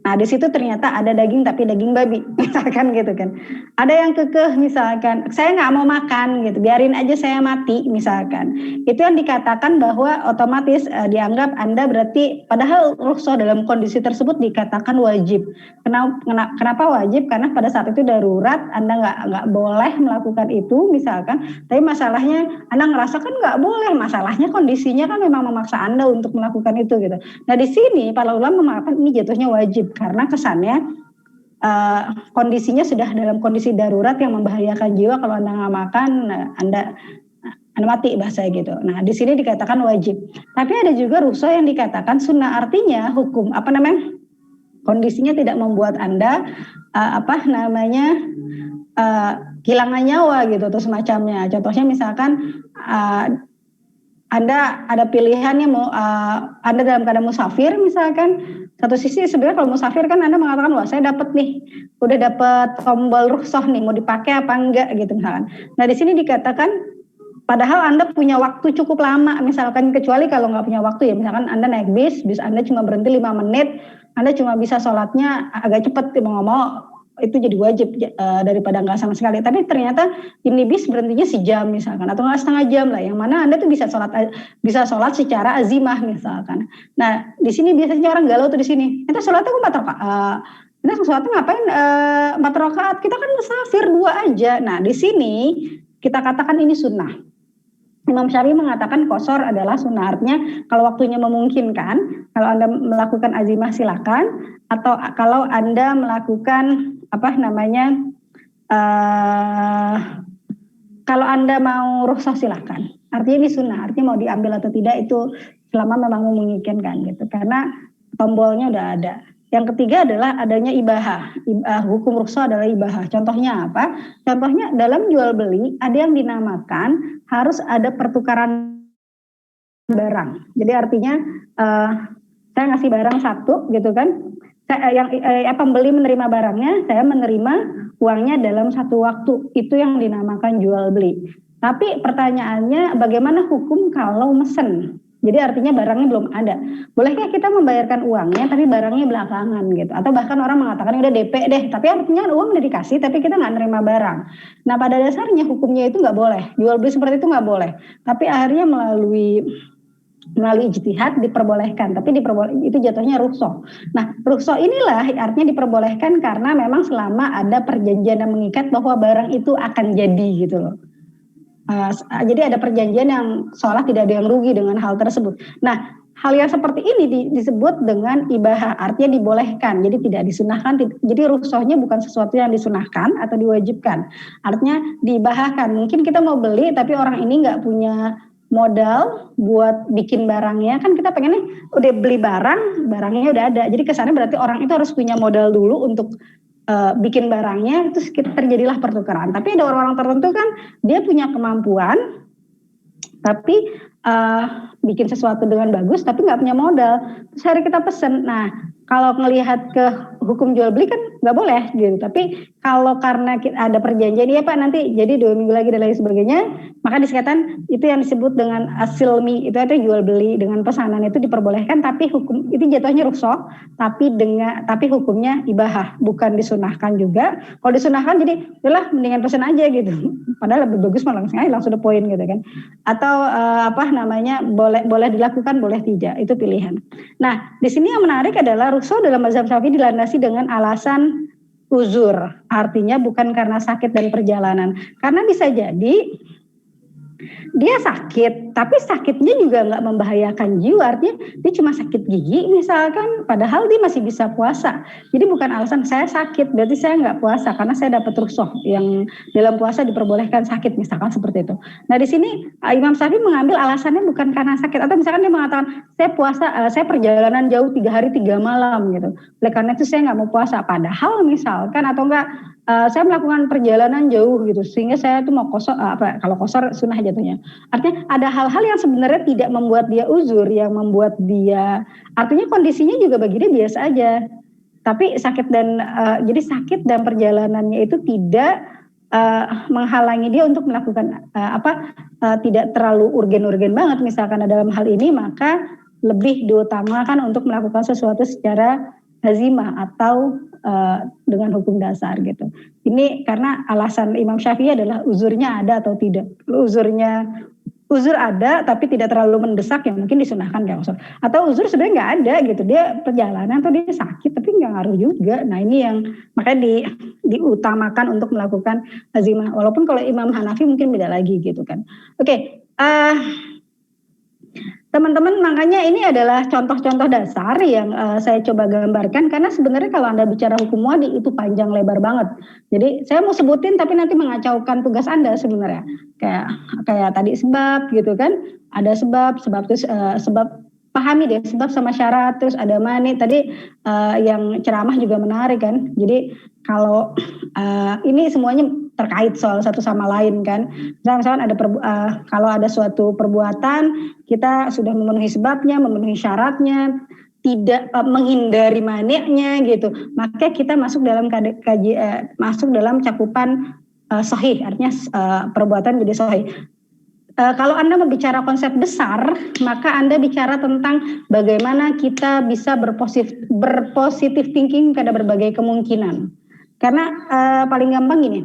Nah di situ ternyata ada daging tapi daging babi, misalkan gitu kan. Ada yang kekeh misalkan, saya nggak mau makan gitu, biarin aja saya mati misalkan. Itu yang dikatakan bahwa otomatis dianggap Anda berarti, padahal rukhsah dalam kondisi tersebut dikatakan wajib. Kenapa wajib? Karena pada saat itu darurat, Anda nggak boleh melakukan itu misalkan. Tapi masalahnya Anda ngerasa kan nggak boleh, masalahnya kondisinya kan memang memaksa Anda untuk melakukan itu gitu. Nah di sini para ulama mengatakan ini jatuhnya wajib. Karena kesannya kondisinya sudah dalam kondisi darurat yang membahayakan jiwa. Kalau Anda nggak makan, Anda mati bahasa gitu. Nah di sini dikatakan wajib. Tapi ada juga rukhsah yang dikatakan sunnah, artinya hukum kondisinya tidak membuat Anda kehilangan nyawa gitu atau semacamnya. Contohnya misalkan Anda ada pilihannya mau Anda dalam keadaan musafir misalkan. Satu sisi sebenarnya kalau musafir kan Anda mengatakan, wah saya udah dapat tombol rukhsah nih, mau dipakai apa enggak gitu misalkan. Nah di sini dikatakan padahal Anda punya waktu cukup lama misalkan, kecuali kalau nggak punya waktu ya, misalkan Anda naik bis Anda cuma berhenti 5 menit, Anda cuma bisa sholatnya agak cepat, mau itu jadi wajib daripada nggak sama sekali. Tapi ternyata ini bis berhentinya sejam misalkan, atau nggak setengah jam lah, yang mana Anda tuh bisa sholat secara azimah misalkan. Nah di sini biasanya orang galau tuh di sini. Kita sholatnya kok 4 rakaat. Kita sholatnya ngapain 4 rakaat? Kita kan musafir 2 aja. Nah di sini kita katakan ini sunnah. Imam Syafi'i mengatakan qashar adalah sunnah, artinya kalau waktunya memungkinkan, kalau Anda melakukan azimah silakan, atau kalau Anda melakukan kalau Anda mau rukhsah silakan. Artinya ini sunnah, artinya mau diambil atau tidak itu selama memang memungkinkan gitu, karena tombolnya udah ada. Yang ketiga adalah adanya ibahah. Hukum rukhsah adalah ibahah. Contohnya apa? Contohnya dalam jual beli ada yang dinamakan harus ada pertukaran barang. Jadi artinya saya ngasih barang satu gitu kan. Pembeli menerima barangnya, saya menerima uangnya dalam satu waktu. Itu yang dinamakan jual beli. Tapi pertanyaannya bagaimana hukum kalau mesen? Jadi artinya barangnya belum ada. Bolehkah kita membayarkan uangnya tapi barangnya belakangan gitu? Atau bahkan orang mengatakan udah DP deh, tapi artinya uang udah dikasih tapi kita nggak nerima barang. Nah pada dasarnya hukumnya itu nggak boleh. Jual beli seperti itu nggak boleh. Tapi akhirnya melalui ijtihad diperbolehkan, tapi itu jatuhnya rukhsah. Nah rukhsah inilah artinya diperbolehkan karena memang selama ada perjanjian yang mengikat bahwa barang itu akan jadi gitu loh. Jadi ada perjanjian yang seolah tidak ada yang rugi dengan hal tersebut. Nah hal yang seperti ini disebut dengan ibahah, artinya dibolehkan, jadi tidak disunahkan. Jadi rukhsahnya bukan sesuatu yang disunahkan atau diwajibkan, artinya diibahahkan. Mungkin kita mau beli tapi orang ini nggak punya modal buat bikin barangnya, kan kita pengennya udah beli barangnya udah ada, jadi kesannya berarti orang itu harus punya modal dulu untuk bikin barangnya, terus terjadilah pertukaran. Tapi ada orang-orang tertentu kan dia punya kemampuan tapi bikin sesuatu dengan bagus tapi nggak punya modal, terus hari kita pesen. Nah kalau melihat ke hukum jual beli kan nggak boleh gitu. Tapi kalau karena ada perjanjian, ya Pak nanti jadi 2 minggu lagi dan lain sebagainya, maka disebutkan itu yang disebut dengan asilmi, itu ada jual beli dengan pesanan itu diperbolehkan, tapi hukum itu jatuhnya rukhsah, tapi hukumnya ibahah, bukan disunahkan juga. Kalau disunahkan jadi udahlah mendingan pesan aja gitu. Padahal lebih bagus malah langsung the point gitu kan. Atau boleh dilakukan, boleh tidak, itu pilihan. Nah, di sini yang menarik adalah rukhsah dalam mazhab Syafi'i dilandasi dengan alasan uzur, artinya bukan karena sakit dan perjalanan. Karena bisa jadi dia sakit, tapi sakitnya juga nggak membahayakan jiwa, artinya dia cuma sakit gigi misalkan, padahal dia masih bisa puasa. Jadi bukan alasan saya sakit, berarti saya nggak puasa karena saya dapat rukhsah yang dalam puasa diperbolehkan sakit misalkan seperti itu. Nah di sini Imam Syafi'i mengambil alasannya bukan karena sakit, atau misalkan dia mengatakan saya puasa, saya perjalanan jauh 3 hari 3 malam gitu, oleh karena itu saya nggak mau puasa. Padahal misalkan atau enggak saya melakukan perjalanan jauh gitu, sehingga saya tuh mau kalau qashar sunnah jatuhnya. Artinya ada hal-hal yang sebenarnya tidak membuat dia uzur, yang membuat dia, artinya kondisinya juga bagi dia biasa aja. Tapi jadi sakit dan perjalanannya itu tidak menghalangi dia untuk melakukan tidak terlalu urgen-urgen banget misalkan dalam hal ini, maka lebih diutamakan untuk melakukan sesuatu secara lazimah atau dengan hukum dasar gitu. Ini karena alasan Imam Syafi'i adalah uzurnya ada atau tidak. Uzur ada tapi tidak terlalu mendesak, ya mungkin disunahkan gak usah. Atau uzur sebenarnya nggak ada gitu, dia perjalanan atau dia sakit tapi nggak ngaruh juga. Nah ini yang makanya diutamakan untuk melakukan lazimah. Walaupun kalau Imam Hanafi mungkin beda lagi gitu kan. Oke. Teman-teman, makanya ini adalah contoh-contoh dasar yang saya coba gambarkan, karena sebenarnya kalau Anda bicara hukum wadi itu panjang lebar banget. Jadi saya mau sebutin tapi nanti mengacaukan tugas Anda sebenarnya. Kayak tadi sebab gitu kan, ada sebab terus sebab, pahami deh sebab sama syarat, terus ada mani tadi yang ceramah juga menarik kan. Jadi kalau ini semuanya terkait soal satu sama lain kan. Misalkan ada kalau ada suatu perbuatan kita sudah memenuhi sebabnya, memenuhi syaratnya, tidak menghindari maniknya gitu, maka kita masuk dalam masuk dalam cakupan sahih, artinya perbuatan jadi sahih. Kalau Anda berbicara konsep besar, maka Anda bicara tentang bagaimana kita bisa berpositif thinking pada berbagai kemungkinan. Karena paling gampang gini,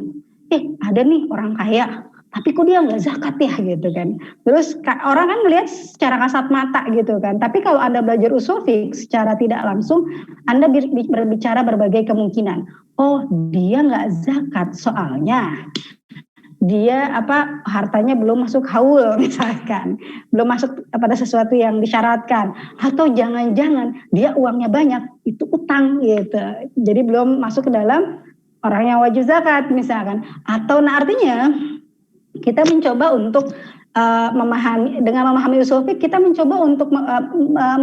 ada nih orang kaya, tapi kok dia nggak zakat ya gitu kan. Terus orang kan melihat secara kasat mata gitu kan. Tapi kalau Anda belajar usul fiqh secara tidak langsung, Anda berbicara berbagai kemungkinan. Oh, dia nggak zakat soalnya dia hartanya belum masuk haul misalkan, belum masuk pada sesuatu yang disyaratkan, atau jangan-jangan dia uangnya banyak itu utang gitu, jadi belum masuk ke dalam orang yang wajib zakat misalkan. Atau artinya kita mencoba untuk dengan memahami usul fiqh, kita mencoba untuk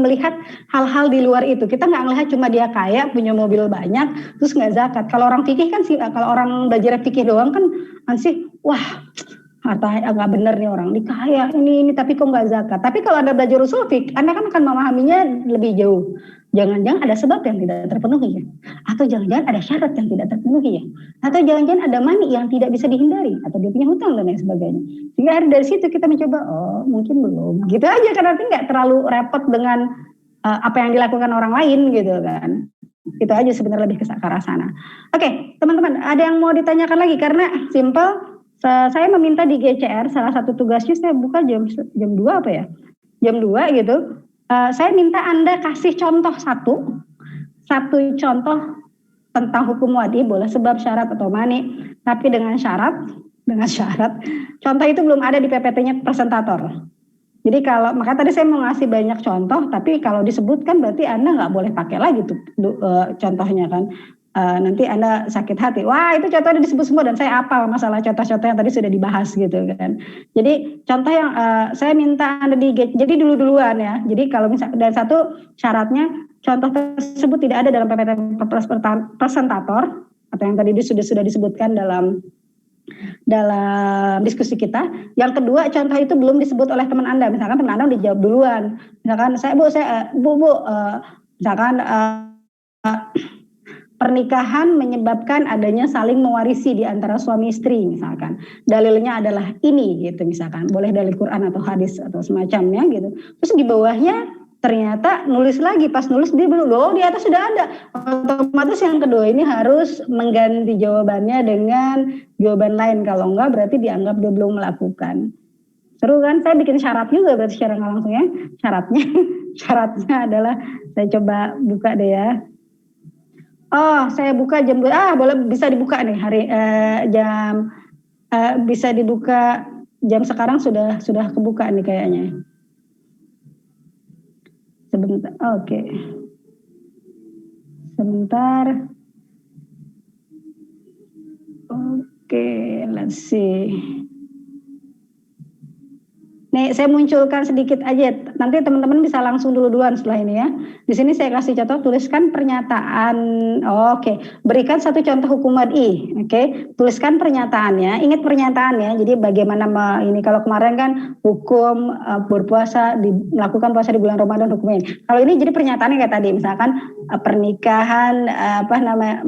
melihat hal-hal di luar itu. Kita nggak melihat cuma dia kaya, punya mobil banyak, terus nggak zakat. Kalau orang fikih kan sih, kalau orang belajar fikih doang kan sih, wah harta nggak bener nih orang, ini kaya, ini tapi kok nggak zakat. Tapi kalau Anda belajar usul fiqh, Anda kan akan memahaminya lebih jauh. Jangan-jangan ada sebab yang tidak terpenuhi ya, atau jangan-jangan ada syarat yang tidak terpenuhi ya, atau jangan-jangan ada mani yang tidak bisa dihindari, atau dia punya hutang dan lain sebagainya. Sehingga dari situ kita mencoba, oh mungkin belum, gitu aja, karena nanti nggak terlalu repot dengan apa yang dilakukan orang lain gitu kan. Itu aja sebenarnya, lebih ke arah sana. Oke, teman-teman, ada yang mau ditanyakan lagi? Karena simple, saya meminta di GCR salah satu tugasnya saya buka jam 2 apa ya? Jam 2 gitu. Saya minta Anda kasih contoh satu contoh tentang hukum wadi, boleh sebab, syarat atau mani, tapi dengan syarat. Contoh itu belum ada di PPT-nya presentator. Jadi maka tadi saya mau ngasih banyak contoh, tapi kalau disebutkan berarti Anda nggak boleh pakai lagi tuh contohnya kan. Nanti Anda sakit hati. Wah, itu contohnya disebut semua dan saya hafal masalah contoh-contoh yang tadi sudah dibahas gitu kan. Jadi contoh yang saya minta Anda jadi duluan ya. Jadi kalau misalnya, dan satu syaratnya contoh tersebut tidak ada dalam PPT presentator atau yang tadi sudah disebutkan dalam diskusi kita. Yang kedua, contoh itu belum disebut oleh teman Anda. Misalkan teman Anda udah jawab duluan. Misalkan misalkan pernikahan menyebabkan adanya saling mewarisi di antara suami istri misalkan. Dalilnya adalah ini gitu misalkan. Boleh dalil Quran atau hadis atau semacamnya gitu. Terus di bawahnya ternyata nulis lagi, pas nulis dia belum, di atas sudah ada. Otomatis yang kedua ini harus mengganti jawabannya dengan jawaban lain. Kalau enggak berarti dianggap dia belum melakukan. Seru kan? Saya bikin syarat juga berarti secara nggak langsung ya. Syaratnya adalah, saya coba buka deh ya. Oh, saya buka jam 2. Boleh, bisa dibuka nih bisa dibuka jam sekarang sudah kebuka nih kayaknya. Sebentar. Oke. Sebentar. Oke, let's see. Nih, saya munculkan sedikit aja. Nanti teman-teman bisa langsung duluan setelah ini ya. Di sini saya kasih contoh, tuliskan pernyataan. Oke. Berikan satu contoh hukum wadi. Oke. Tuliskan pernyataannya. Ingat pernyataannya. Jadi bagaimana ini, kalau kemarin kan hukum berpuasa, melakukan puasa di bulan Ramadan hukumnya. Kalau ini jadi pernyataannya kayak tadi, misalkan pernikahan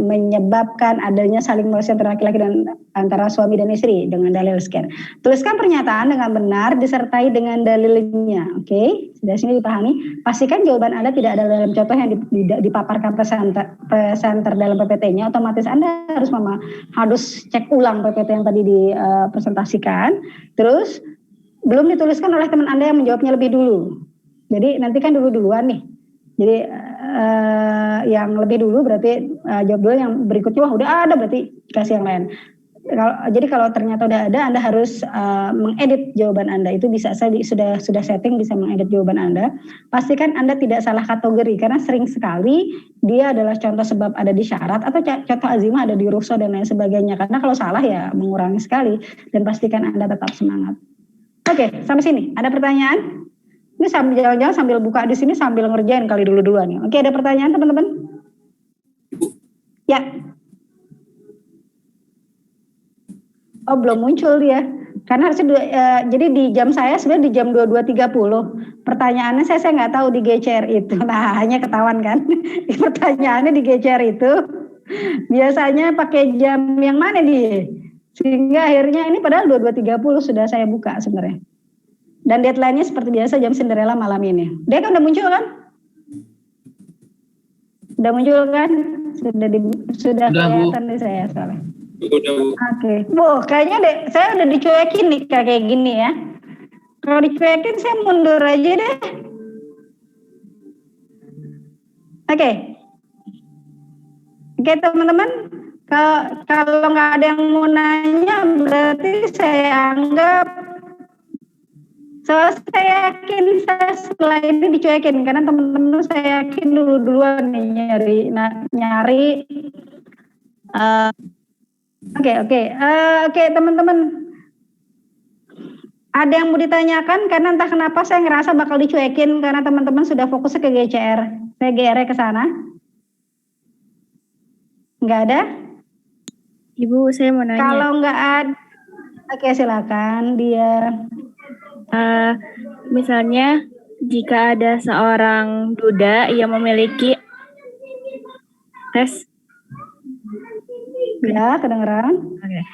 menyebabkan adanya saling melesat antara laki-laki dan antara suami dan istri dengan dalil sekian. Tuliskan pernyataan dengan benar disertai dengan dalilnya. Oke, sudah sini dipahami. Pastikan jawaban Anda tidak ada dalam contoh yang dipaparkan presenter dalam PPT-nya. Otomatis Anda harus cek ulang PPT yang tadi dipresentasikan. Terus belum dituliskan oleh teman Anda yang menjawabnya lebih dulu. Jadi nanti kan duluan nih. Jadi yang lebih dulu berarti jawab dulu, yang berikutnya wah udah ada berarti kasih yang lain. Jadi kalau ternyata udah ada, Anda harus mengedit jawaban Anda. Itu bisa saya sudah setting bisa mengedit jawaban Anda. Pastikan Anda tidak salah kategori karena sering sekali dia adalah contoh sebab ada di syarat atau contoh azimah ada di rukhsah dan lain sebagainya. Karena kalau salah ya mengurangi sekali, dan pastikan Anda tetap semangat. Oke, sampai sini. Ada pertanyaan? Ini sambil jalan-jalan sambil buka di sini sambil ngerjain kali duluan ya. Oke, ada pertanyaan teman-teman? Ya. Oh, belum muncul dia. Karena harusnya jadi di jam saya sebenarnya di jam 22.30. Pertanyaannya saya nggak tahu di GCR itu. Nah, hanya ketahuan kan. Pertanyaannya di GCR itu biasanya pakai jam yang mana nih? Sehingga akhirnya ini padahal 22.30 sudah saya buka sebenarnya. Dan deadline-nya seperti biasa jam Cinderella malam ini. Dia kan udah muncul kan? Udah muncul kan? Sudah kelihatan di saya soalnya. Oke. Kayaknya saya udah dicuekin nih kayak gini ya. Kalau dicuekin saya mundur aja deh. Oke, teman-teman. Kalau nggak ada yang mau nanya, berarti saya anggap. Saya yakin saya setelah ini dicuekin karena teman-teman saya yakin duluan nih nyari. Oke, teman-teman. Ada yang mau ditanyakan karena entah kenapa saya ngerasa bakal dicuekin karena teman-teman sudah fokusnya ke GCR. Saya GR ke sana. Nggak ada? Ibu, saya mau nanya. Kalau nggak ada, oke silakan dia. Misalnya jika ada seorang duda yang memiliki ya kedengeran. Okay.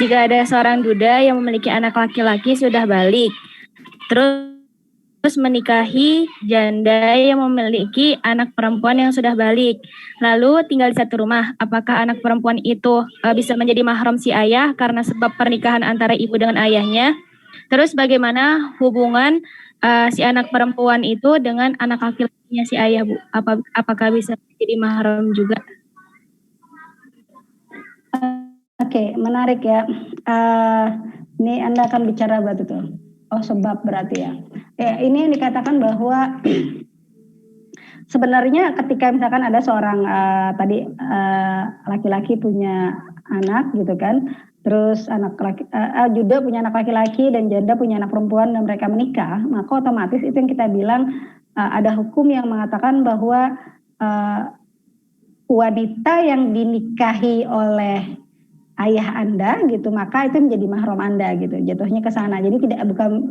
Jika ada seorang duda yang memiliki anak laki-laki sudah balik, terus menikahi janda yang memiliki anak perempuan yang sudah balik, lalu tinggal di satu rumah, apakah anak perempuan itu bisa menjadi mahram si ayah karena sebab pernikahan antara ibu dengan ayahnya? Terus bagaimana hubungan si anak perempuan itu dengan anak laki-lakinya si ayah, Bu? Apakah bisa jadi mahram juga? Oke, menarik ya. Ini Anda akan bicara berarti tuh. Oh, sebab berarti ya. Ini yang dikatakan bahwa sebenarnya ketika misalkan ada seorang laki-laki punya anak gitu kan. Terus juda punya anak laki-laki dan janda punya anak perempuan dan mereka menikah, maka otomatis itu yang kita bilang ada hukum yang mengatakan bahwa wanita yang dinikahi oleh ayah Anda gitu, maka itu menjadi mahram Anda gitu. Jatuhnya ke sana. Jadi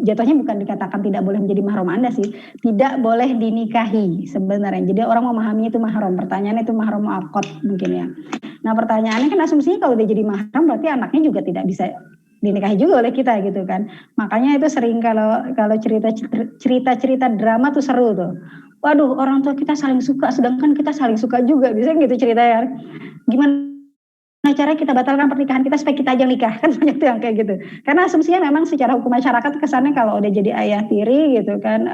jatuhnya bukan dikatakan tidak boleh menjadi mahram Anda sih, tidak boleh dinikahi sebenarnya. Jadi orang memahami itu mahram. Pertanyaannya itu mahram mu'aqqad mungkin ya. Nah pertanyaannya kan asumsinya kalau dia jadi mahram berarti anaknya juga tidak bisa dinikahi juga oleh kita gitu kan. Makanya itu sering kalau cerita drama tuh seru tuh. Waduh, orang tua kita saling suka sedangkan kita saling suka juga. Biasanya gitu ceritanya. Gimana cara kita batalkan pernikahan kita supaya kita aja nikah, kan banyak tuh yang kayak gitu. Karena asumsinya memang secara hukum masyarakat kesannya kalau udah jadi ayah tiri gitu kan,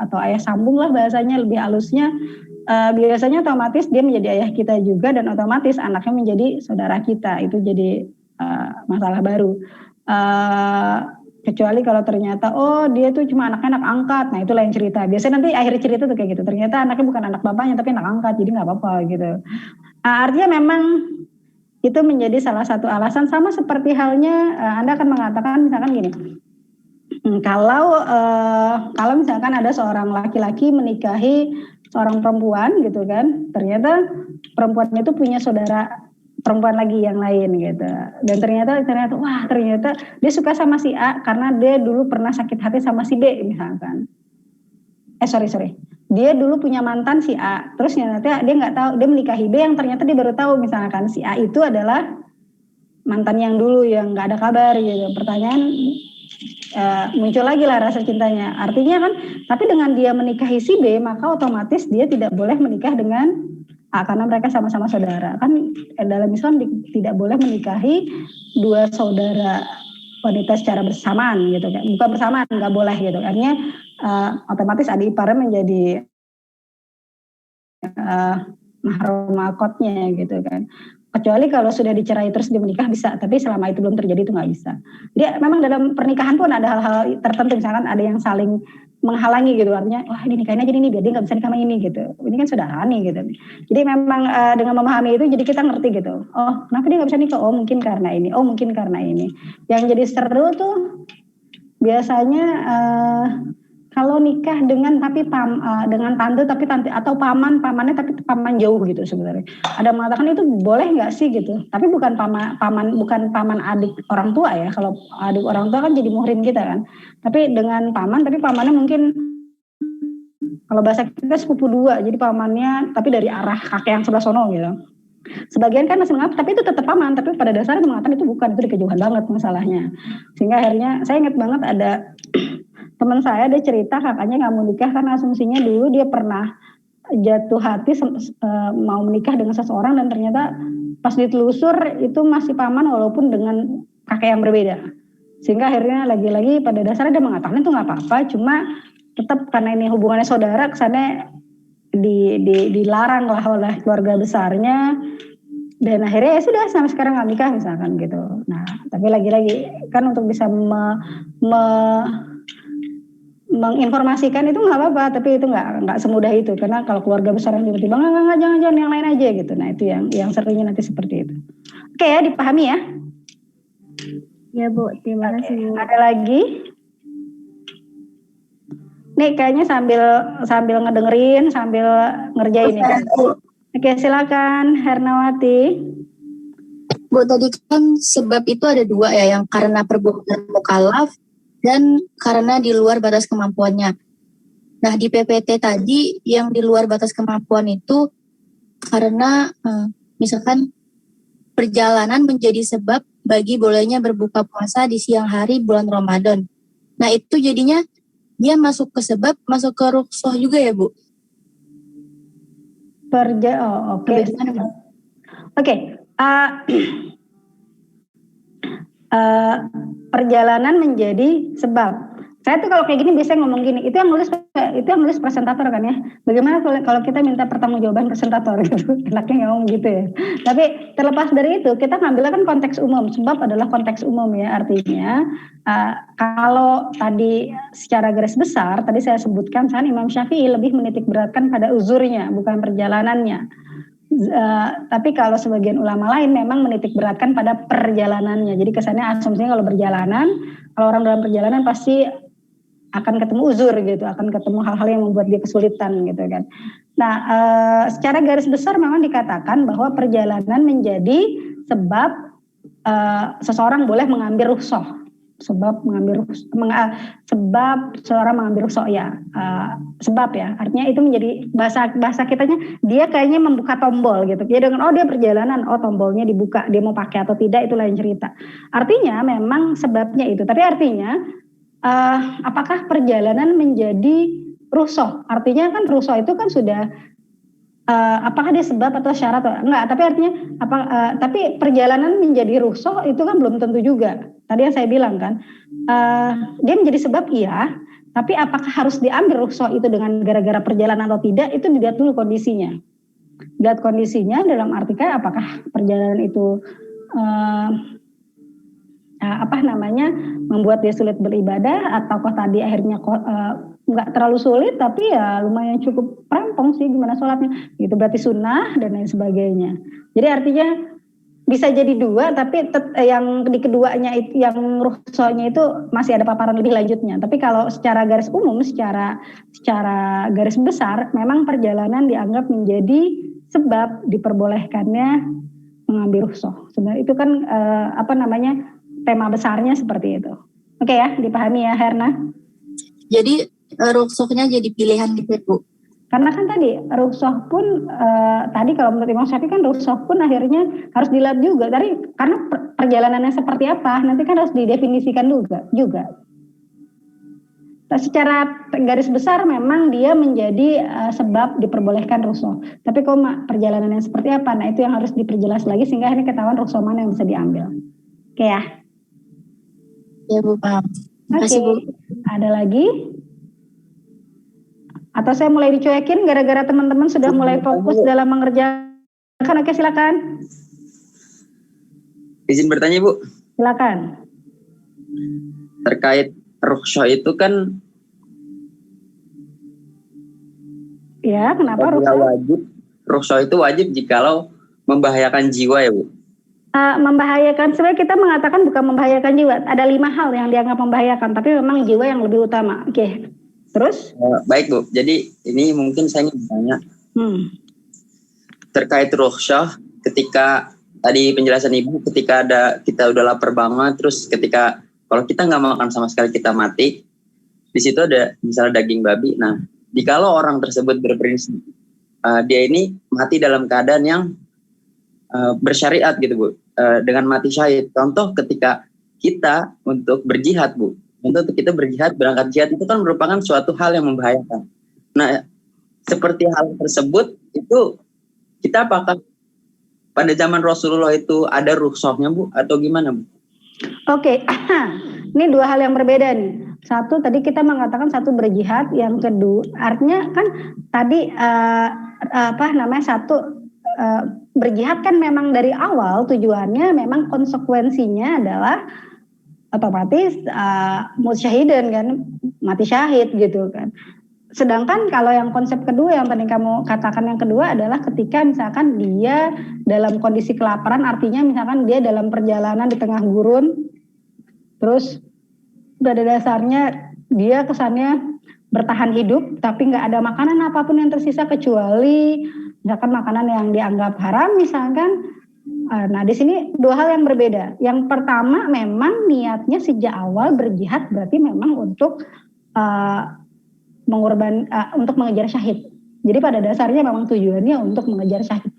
atau ayah sambung lah bahasanya lebih halusnya, biasanya otomatis dia menjadi ayah kita juga dan otomatis anaknya menjadi saudara kita. Itu jadi masalah baru. Kecuali kalau ternyata dia tuh cuma anak angkat, nah itu lain cerita. Biasanya nanti akhir cerita tuh kayak gitu, ternyata anaknya bukan anak bapaknya tapi anak angkat, jadi nggak apa-apa gitu. Artinya memang itu menjadi salah satu alasan, sama seperti halnya Anda akan mengatakan misalkan gini, kalau misalkan ada seorang laki-laki menikahi seorang perempuan gitu kan, ternyata perempuannya itu punya saudara perempuan lagi yang lain gitu, dan ternyata dia suka sama si A karena dia dulu pernah sakit hati sama si B misalkan. Dia dulu punya mantan si A, terus ternyata dia nggak tahu, dia menikahi B yang ternyata dia baru tahu misalkan si A itu adalah mantan yang dulu yang nggak ada kabar gitu. Pertanyaan muncul lagi lah rasa cintanya. Artinya kan, tapi dengan dia menikahi si B, maka otomatis dia tidak boleh menikah dengan A karena mereka sama-sama saudara. Kan dalam Islam tidak boleh menikahi dua saudara wanita secara bersamaan gitu kan. Bukan bersamaan, nggak boleh gitu. Artinya otomatis adik iparnya menjadi mahram akotnya gitu kan. Kecuali kalau sudah dicerai terus dia menikah bisa, tapi selama itu belum terjadi itu nggak bisa. Jadi memang dalam pernikahan pun ada hal-hal tertentu, misalkan ada yang saling menghalangi gitu, artinya wah ini nikahin aja nih biar dia nggak bisa nikah sama ini gitu. Ini kan saudara nih gitu. Jadi memang dengan memahami itu jadi kita ngerti gitu. Oh kenapa dia nggak bisa nikah? Oh mungkin karena ini. Oh mungkin karena ini. Yang jadi seru tuh biasanya kalau nikah dengan dengan tante tapi tante atau pamannya tapi paman jauh gitu sebenarnya. Ada mengatakan itu boleh nggak sih gitu. Tapi bukan paman adik orang tua ya. Kalau adik orang tua kan jadi muhrim kita kan. Tapi dengan paman tapi pamannya mungkin kalau bahasa kita sepupu dua. Jadi pamannya tapi dari arah kakek yang sebelah sono gitu. Sebagian kan masih mengatakan tapi itu tetap paman, tapi pada dasarnya mengatakan itu bukan, itu dikejauhan banget masalahnya. Sehingga akhirnya saya ingat banget ada teman saya, dia cerita kakaknya nggak mau nikah karena asumsinya dulu dia pernah jatuh hati mau menikah dengan seseorang dan ternyata pas ditelusur itu masih paman walaupun dengan kakek yang berbeda. Sehingga akhirnya lagi-lagi pada dasarnya dia mengatakan itu nggak apa-apa, cuma tetap karena ini hubungannya saudara kesannya dilarang lah oleh keluarga besarnya. Dan akhirnya ya sudah sampai sekarang nggak nikah misalkan gitu. Nah tapi lagi-lagi kan untuk bisa menginformasikan itu nggak apa-apa, tapi itu nggak semudah itu karena kalau keluarga besar yang tiba-tiba nggak jangan yang lain aja gitu. Nah itu yang seringnya nanti seperti itu. Oke ya, dipahami ya? Ya Bu, terima kasih. Ada lagi? Nih kayaknya sambil ngedengerin sambil ngerjain ya. Oke silakan Hernawati. Bu, tadi kan sebab itu ada dua ya, yang karena perbuatan mukallaf dan karena di luar batas kemampuannya. Nah di PPT tadi yang di luar batas kemampuan itu karena misalkan perjalanan menjadi sebab bagi bolehnya berbuka puasa di siang hari bulan Ramadan. Nah itu jadinya dia masuk ke sebab, masuk ke rukhsah juga ya Bu? Oke. Perjalanan menjadi sebab. Saya tuh kalau kayak gini biasanya ngomong gini, itu yang nulis presentator kan ya. Bagaimana kalau kita minta pertanggungjawaban presentator gitu, enaknya ngomong gitu ya. Tapi terlepas dari itu, kita ngambilnya kan konteks umum. Sebab adalah konteks umum ya, artinya kalau tadi secara garis besar, tadi saya sebutkan kan Imam Syafi'i lebih menitik beratkan pada uzurnya, bukan perjalanannya. Tapi kalau sebagian ulama lain memang menitik beratkan pada perjalanannya. Jadi kesannya asumsinya kalau berjalanan, kalau orang dalam perjalanan pasti akan ketemu uzur gitu, akan ketemu hal-hal yang membuat dia kesulitan gitu kan. Nah, secara garis besar memang dikatakan bahwa perjalanan menjadi sebab seseorang boleh mengambil rukhsah. Sebab seorang mengambil rukhsah ya, sebab ya, artinya itu menjadi bahasa kitanya dia kayaknya membuka tombol gitu. Dia dengan dia perjalanan, tombolnya dibuka, dia mau pakai atau tidak itu lain cerita. Artinya memang sebabnya itu, tapi artinya apakah perjalanan menjadi rukhsah? Artinya kan rukhsah itu kan sudah apakah dia sebab atau syarat atau enggak, tapi artinya tapi perjalanan menjadi rukhsah itu kan belum tentu juga. Tadi yang saya bilang kan dia menjadi sebab iya, tapi apakah harus diambil rukhsah itu dengan gara-gara perjalanan atau tidak, itu dilihat dulu kondisinya. Lihat kondisinya dalam artikan apakah perjalanan itu membuat dia sulit beribadah, ataukah tadi akhirnya nggak terlalu sulit tapi ya lumayan cukup rempong sih gimana sholatnya gitu, berarti sunnah dan lain sebagainya. Jadi artinya bisa jadi dua, tapi yang di keduanya itu, yang rukhsahnya itu masih ada paparan lebih lanjutnya. Tapi kalau secara garis umum, secara garis besar, memang perjalanan dianggap menjadi sebab diperbolehkannya mengambil rukhsah. Sebenarnya itu kan tema besarnya seperti itu. Oke ya, dipahami ya Herna? Jadi rukhsahnya jadi pilihan gitu Bu? Karena kan tadi rukhsah pun tadi kalau menurut Imam Syafi'i kan rukhsah pun akhirnya harus dilihat juga dari karena perjalanannya seperti apa nanti kan harus didefinisikan juga. Nah, secara garis besar memang dia menjadi sebab diperbolehkan rukhsah. Tapi kalau perjalanannya seperti apa, nah itu yang harus diperjelas lagi sehingga akhirnya ketahuan rukhsah mana yang bisa diambil. Oke ya? Ya Bu, paham. Oke. Ada lagi? Atau saya mulai dicuekin gara-gara teman-teman sudah mulai fokus dalam mengerjakan. Oke, silakan. Izin bertanya, Bu. Silakan. Terkait rukhsah itu kan ya, kenapa rukhsah? Rukhsah itu wajib jikalau membahayakan jiwa ya, Bu. Membahayakan, sebenarnya kita mengatakan bukan membahayakan jiwa. Ada 5 hal yang dianggap membahayakan, tapi memang jiwa yang lebih utama. Oke. Terus? Baik Bu, jadi ini mungkin saya ingin bertanya terkait rukhsah ketika tadi penjelasan Ibu ketika kita udah lapar banget, terus ketika kalau kita nggak makan sama sekali kita mati, di situ ada misalnya daging babi. Nah, jikalau orang tersebut berprinsip dia ini mati dalam keadaan yang bersyariat gitu Bu, dengan mati syahid. Contoh ketika kita untuk berjihad Bu. Untuk kita berjihad, berangkat jihad itu kan merupakan suatu hal yang membahayakan. Nah, seperti hal tersebut itu kita apakah pada zaman Rasulullah itu ada rukhsahnya Bu atau gimana Bu? Oke, ini 2 hal yang berbeda nih. Satu tadi kita mengatakan satu berjihad, yang kedua artinya kan tadi berjihad kan memang dari awal tujuannya memang konsekuensinya adalah otomatis musyahidan kan, mati syahid gitu kan. Sedangkan kalau yang konsep kedua yang tadi kamu katakan yang kedua adalah ketika misalkan dia dalam kondisi kelaparan, artinya misalkan dia dalam perjalanan di tengah gurun, terus pada dasarnya dia kesannya bertahan hidup tapi nggak ada makanan apapun yang tersisa kecuali misalkan makanan yang dianggap haram misalkan. Nah di sini 2 hal yang berbeda. Yang pertama memang niatnya sejak awal berjihad berarti memang untuk untuk mengejar syahid. Jadi pada dasarnya memang tujuannya untuk mengejar syahid.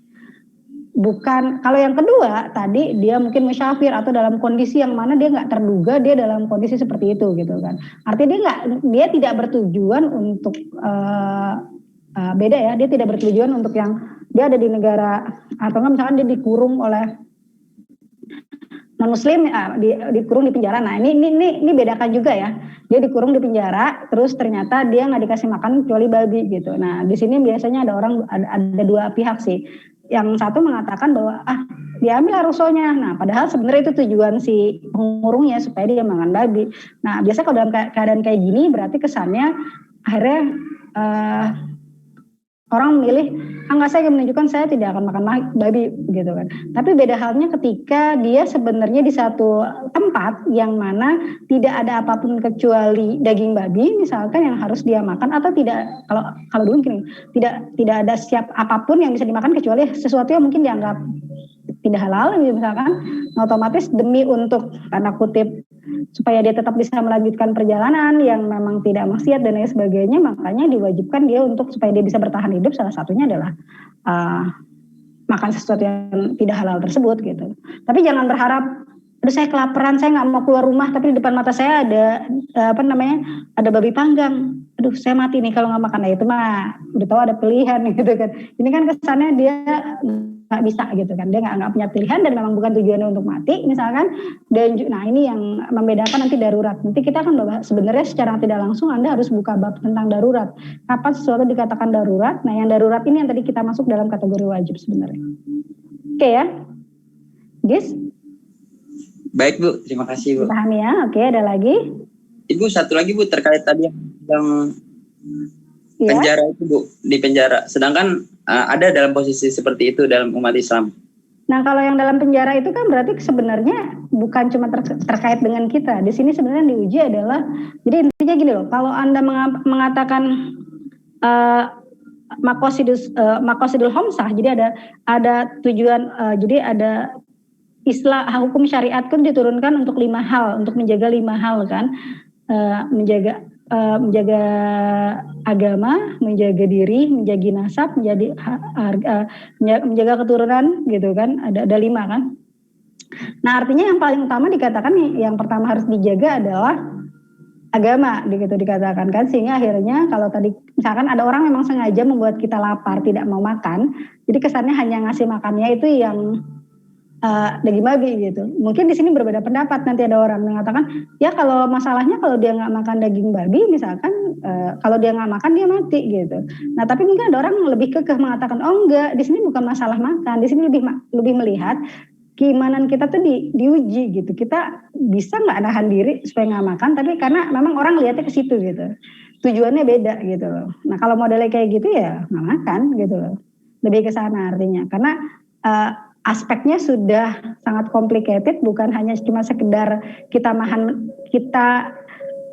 Bukan kalau yang kedua tadi dia mungkin musyafir atau dalam kondisi yang mana dia nggak terduga dia dalam kondisi seperti itu gitu kan. Artinya dia tidak bertujuan untuk beda ya, dia tidak bertujuan untuk yang dia ada di negara atau enggak misalkan dia dikurung oleh non muslim, dikurung di penjara. Nah ini bedakan juga ya, dia dikurung di penjara terus ternyata dia nggak dikasih makan kecuali babi gitu. Nah di sini biasanya ada 2 pihak sih. Yang satu mengatakan bahwa diambil rukhsahnya. Nah padahal sebenarnya itu tujuan si pengurungnya supaya dia makan babi. Nah biasanya kalau dalam keadaan kayak gini berarti kesannya akhirnya orang memilih, enggak, saya menunjukkan saya tidak akan makan babi gitu kan. Tapi beda halnya ketika dia sebenarnya di satu tempat yang mana tidak ada apapun kecuali daging babi misalkan yang harus dia makan, atau tidak, kalau dulu gini, tidak ada siap apapun yang bisa dimakan kecuali sesuatu yang mungkin dianggap tidak halal misalkan. Nah, otomatis demi untuk tanda kutip supaya dia tetap bisa melanjutkan perjalanan yang memang tidak maksiat dan lain sebagainya, makanya diwajibkan dia untuk supaya dia bisa bertahan hidup, salah satunya adalah makan sesuatu yang tidak halal tersebut gitu. Tapi jangan berharap, aduh saya kelaparan, saya nggak mau keluar rumah, tapi di depan mata saya ada ada babi panggang, aduh saya mati nih kalau nggak makan. Nah itu mah udah tahu ada pilihan gitu kan. Ini kan kesannya dia nggak bisa gitu kan, dia nggak punya pilihan dan memang bukan tujuannya untuk mati misalkan. Dan nah ini yang membedakan nanti darurat. Nanti kita akan bahas sebenarnya secara tidak langsung Anda harus buka bab tentang darurat. Kapan sesuatu dikatakan darurat? Nah yang darurat ini yang tadi kita masuk dalam kategori wajib sebenarnya. Oke ya, Gis? Baik Bu, terima kasih Bu. Paham ya? Oke, ada lagi? Ibu satu lagi Bu terkait tadi yang penjara itu Bu, di penjara. Sedangkan ada dalam posisi seperti itu dalam umat Islam. Nah kalau yang dalam penjara itu kan berarti sebenarnya bukan cuma terkait dengan kita. Di sini sebenarnya diuji adalah, jadi intinya gini loh, kalau Anda mengatakan makosidul homsah, jadi ada tujuan, jadi ada hukum syariat kan diturunkan untuk 5 hal, untuk menjaga 5 hal kan, menjaga menjaga agama, menjaga diri, menjaga nasab, menjaga keturunan gitu kan, ada 5 kan. Nah artinya yang paling utama dikatakan yang pertama harus dijaga adalah agama gitu dikatakan kan, sehingga akhirnya kalau tadi misalkan ada orang memang sengaja membuat kita lapar tidak mau makan, jadi kesannya hanya ngasih makannya itu yang daging babi gitu. Mungkin di sini berbeda pendapat, nanti ada orang mengatakan ya kalau masalahnya kalau dia nggak makan daging babi misalkan kalau dia nggak makan dia mati gitu. Nah tapi mungkin ada orang yang lebih kekeh mengatakan oh enggak, di sini bukan masalah makan, di sini lebih melihat keimanan kita tuh diuji gitu. Kita bisa nggak nahan diri supaya nggak makan, tapi karena memang orang lihatnya ke situ gitu. Tujuannya beda gitu loh. Nah kalau modelnya kayak gitu ya nggak makan gitu loh. Lebih ke sana artinya. Karena aspeknya sudah sangat complicated, bukan hanya cuma sekedar kita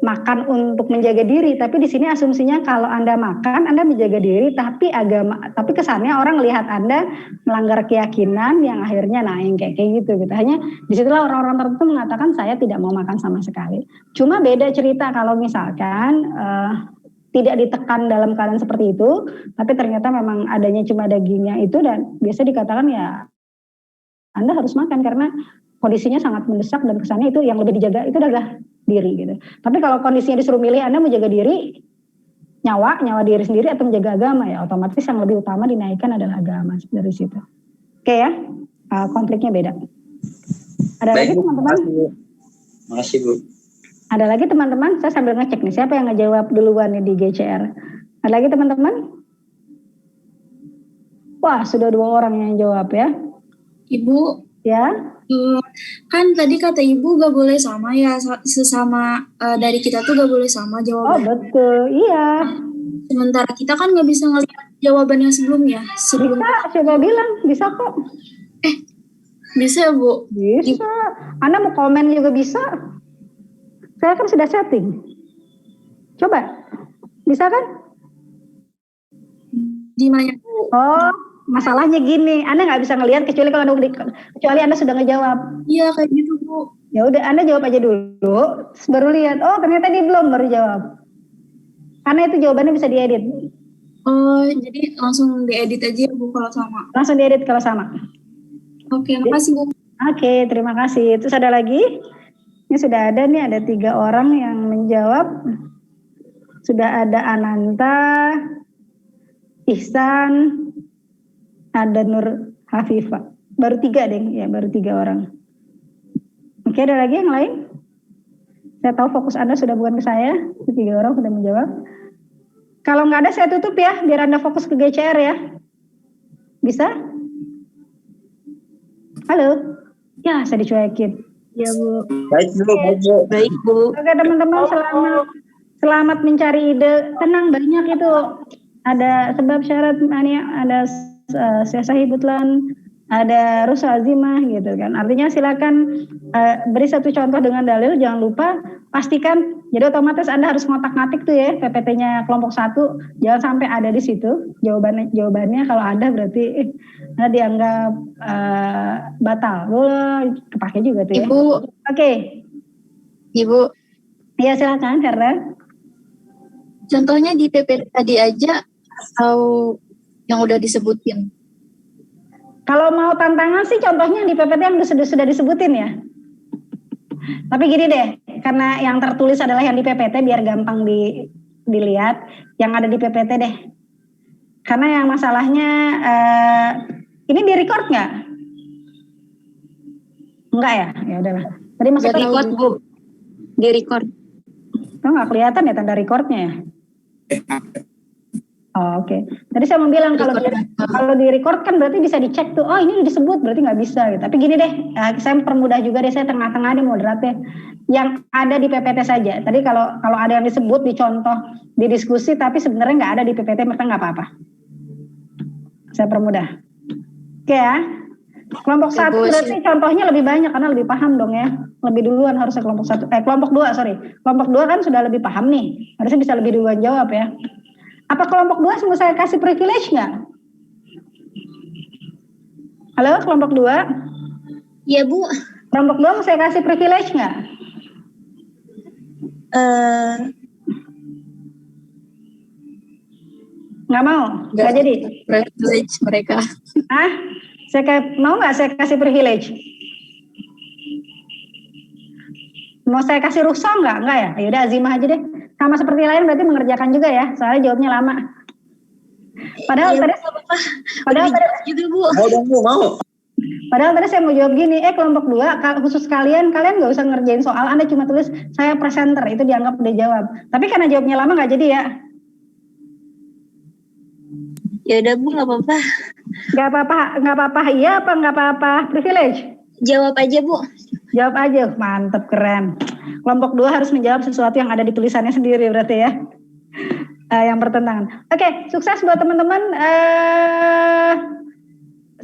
makan untuk menjaga diri, tapi di sini asumsinya kalau Anda makan, Anda menjaga diri, tapi kesannya orang lihat Anda melanggar keyakinan yang akhirnya yang kayak gitu. Hanya disitulah orang-orang tertentu mengatakan saya tidak mau makan sama sekali. Cuma beda cerita kalau misalkan tidak ditekan dalam keadaan seperti itu, tapi ternyata memang adanya cuma dagingnya itu dan biasa dikatakan ya Anda harus makan karena kondisinya sangat mendesak dan kesannya itu yang lebih dijaga itu adalah diri gitu. Tapi kalau kondisinya disuruh milih Anda menjaga diri, nyawa diri sendiri atau menjaga agama ya otomatis yang lebih utama dinaikkan adalah agama dari situ. Oke ya, konfliknya beda. Ada lagi teman-teman? Makasih Bu. Ada lagi teman-teman? Saya sambil ngecek nih siapa yang ngejawab duluan nih di GCR. Ada lagi teman-teman? Wah sudah 2 orang yang jawab ya. Ibu, ya, kan tadi kata Ibu gak boleh sama ya, sesama dari kita tuh gak boleh sama jawabannya. Oh betul, iya. Sementara kita kan gak bisa ngelihat jawaban yang sebelumnya. Bisa, coba bilang, bisa kok. Bisa ya Bu? Bisa, Anda mau komen juga bisa. Saya kan sudah setting. Coba, bisa kan? Di mana Bu? Oh, masalahnya gini, Anda nggak bisa ngelihat kecuali Anda sudah ngejawab. Iya kayak gitu Bu. Ya udah Anda jawab aja dulu, baru lihat. Oh ternyata dia belum baru jawab. Karena itu jawabannya bisa diedit. Oh jadi langsung diedit aja ya Bu kalau sama. Langsung diedit kalau sama. Oke, makasih Bu. Oke, terima kasih. Terus ada lagi? Ini sudah ada nih, ada 3 orang yang menjawab. Sudah ada Ananta, Ihsan, ada Nur Hafifah. Baru 3 deh, ya baru 3 orang. Oke, ada lagi yang lain? Saya tahu fokus Anda sudah bukan ke saya. 3 orang sudah menjawab. Kalau nggak ada saya tutup ya, biar Anda fokus ke GCR ya. Bisa? Halo? Ya, saya dicuekin. Ya Bu. Baik Bu, baik Bu. Oke teman-teman, selamat mencari ide. Tenang, banyak itu. Ada sebab syarat mania, ada sahibutlan, ada rusul azimah gitu kan. Artinya silakan beri satu contoh dengan dalil, jangan lupa pastikan. Jadi otomatis Anda harus ngotak-ngatik tuh ya PPT-nya kelompok 1, jangan sampai ada di situ jawabannya kalau ada berarti Anda dianggap batal. Boleh kepake juga tuh ya. Ibu. Oke. Ibu. Iya silakan Herda. Contohnya di PPT tadi aja atau yang udah disebutin? Kalau mau tantangan sih contohnya di PPT yang sudah disebutin ya. Tapi gini deh, karena yang tertulis adalah yang di PPT biar gampang dilihat yang ada di PPT deh. Karena yang masalahnya ini di record nggak? Enggak ya? Ya udahlah. Tadi masih di record Bu. Di record. Oh, nggak kelihatan ya tanda recordnya ya? Oh, oke. Tadi saya mau bilang kalau di record kan berarti bisa dicek tuh. Oh ini disebut berarti nggak bisa. Gitu. Tapi gini deh, saya permudah juga deh. Saya tengah-tengah nih moderatnya. Yang ada di PPT saja. Tadi kalau ada yang disebut dicontoh di diskusi, tapi sebenarnya nggak ada di PPT, maka nggak apa-apa. Saya permudah. Oke ya. Kelompok 1 berarti contohnya lebih banyak karena lebih paham dong ya. Lebih duluan harusnya kelompok 2 sorry. Kelompok 2 kan sudah lebih paham nih. Harusnya bisa lebih duluan jawab ya. Apa kelompok 2 mau saya kasih privilege nggak? Halo kelompok 2? Iya Bu. Kelompok 2 mau saya kasih privilege nggak? Nggak mau? Nggak jadi? Privilege mereka. Hah? Mau nggak saya kasih privilege? Mau saya kasih rukhsah nggak? Nggak ya? Yaudah azimah aja deh. Sama seperti lain berarti mengerjakan juga ya. Soalnya jawabnya lama. Padahal Iya, tadi, padahal tadi juga Bu. Mau dong Bu, mau. Padahal tadi saya mau jawab gini, kelompok 2 khusus kalian nggak usah ngerjain soal, Anda cuma tulis saya presenter, itu dianggap udah jawab. Tapi karena jawabnya lama nggak jadi ya. Ya udah Bu, nggak apa-apa. Nggak apa-apa, iya apa nggak apa-apa, privilege? Jawab aja Bu. Jawab aja, mantep, keren. Kelompok 2 harus menjawab sesuatu yang ada di tulisannya sendiri berarti ya. Yang bertentangan. Oke, sukses buat teman-teman.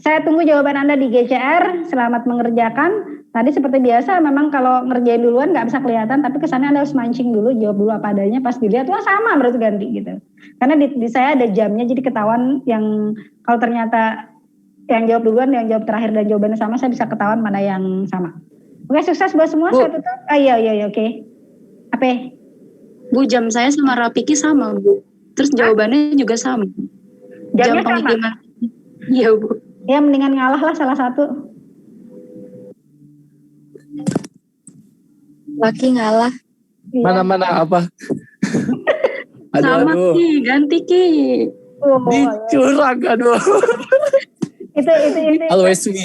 Saya tunggu jawaban Anda di GCR. Selamat mengerjakan. Tadi seperti biasa, memang kalau ngerjain duluan nggak bisa kelihatan, tapi kesannya Anda harus mancing dulu, jawab dulu apa adanya. Pas dilihat, wah sama, berarti ganti gitu. Karena di saya ada jamnya, jadi ketahuan yang kalau ternyata yang jawab duluan, yang jawab terakhir dan jawabannya sama, saya bisa ketahuan mana yang sama. Oke, sukses buat semua. Bu. Saya tutup. Iya, oke. Apa? Bu, jam saya sama Rapiki sama, Bu. Terus jawabannya juga sama. Jamnya Jam sama? pengiriman. Iya, Bu. Ya, mendingan ngalah lah salah satu. Laki ngalah. Mana-mana apa? Sama Ki, ganti Ki. Dicurang, aduh. Itu. Always me.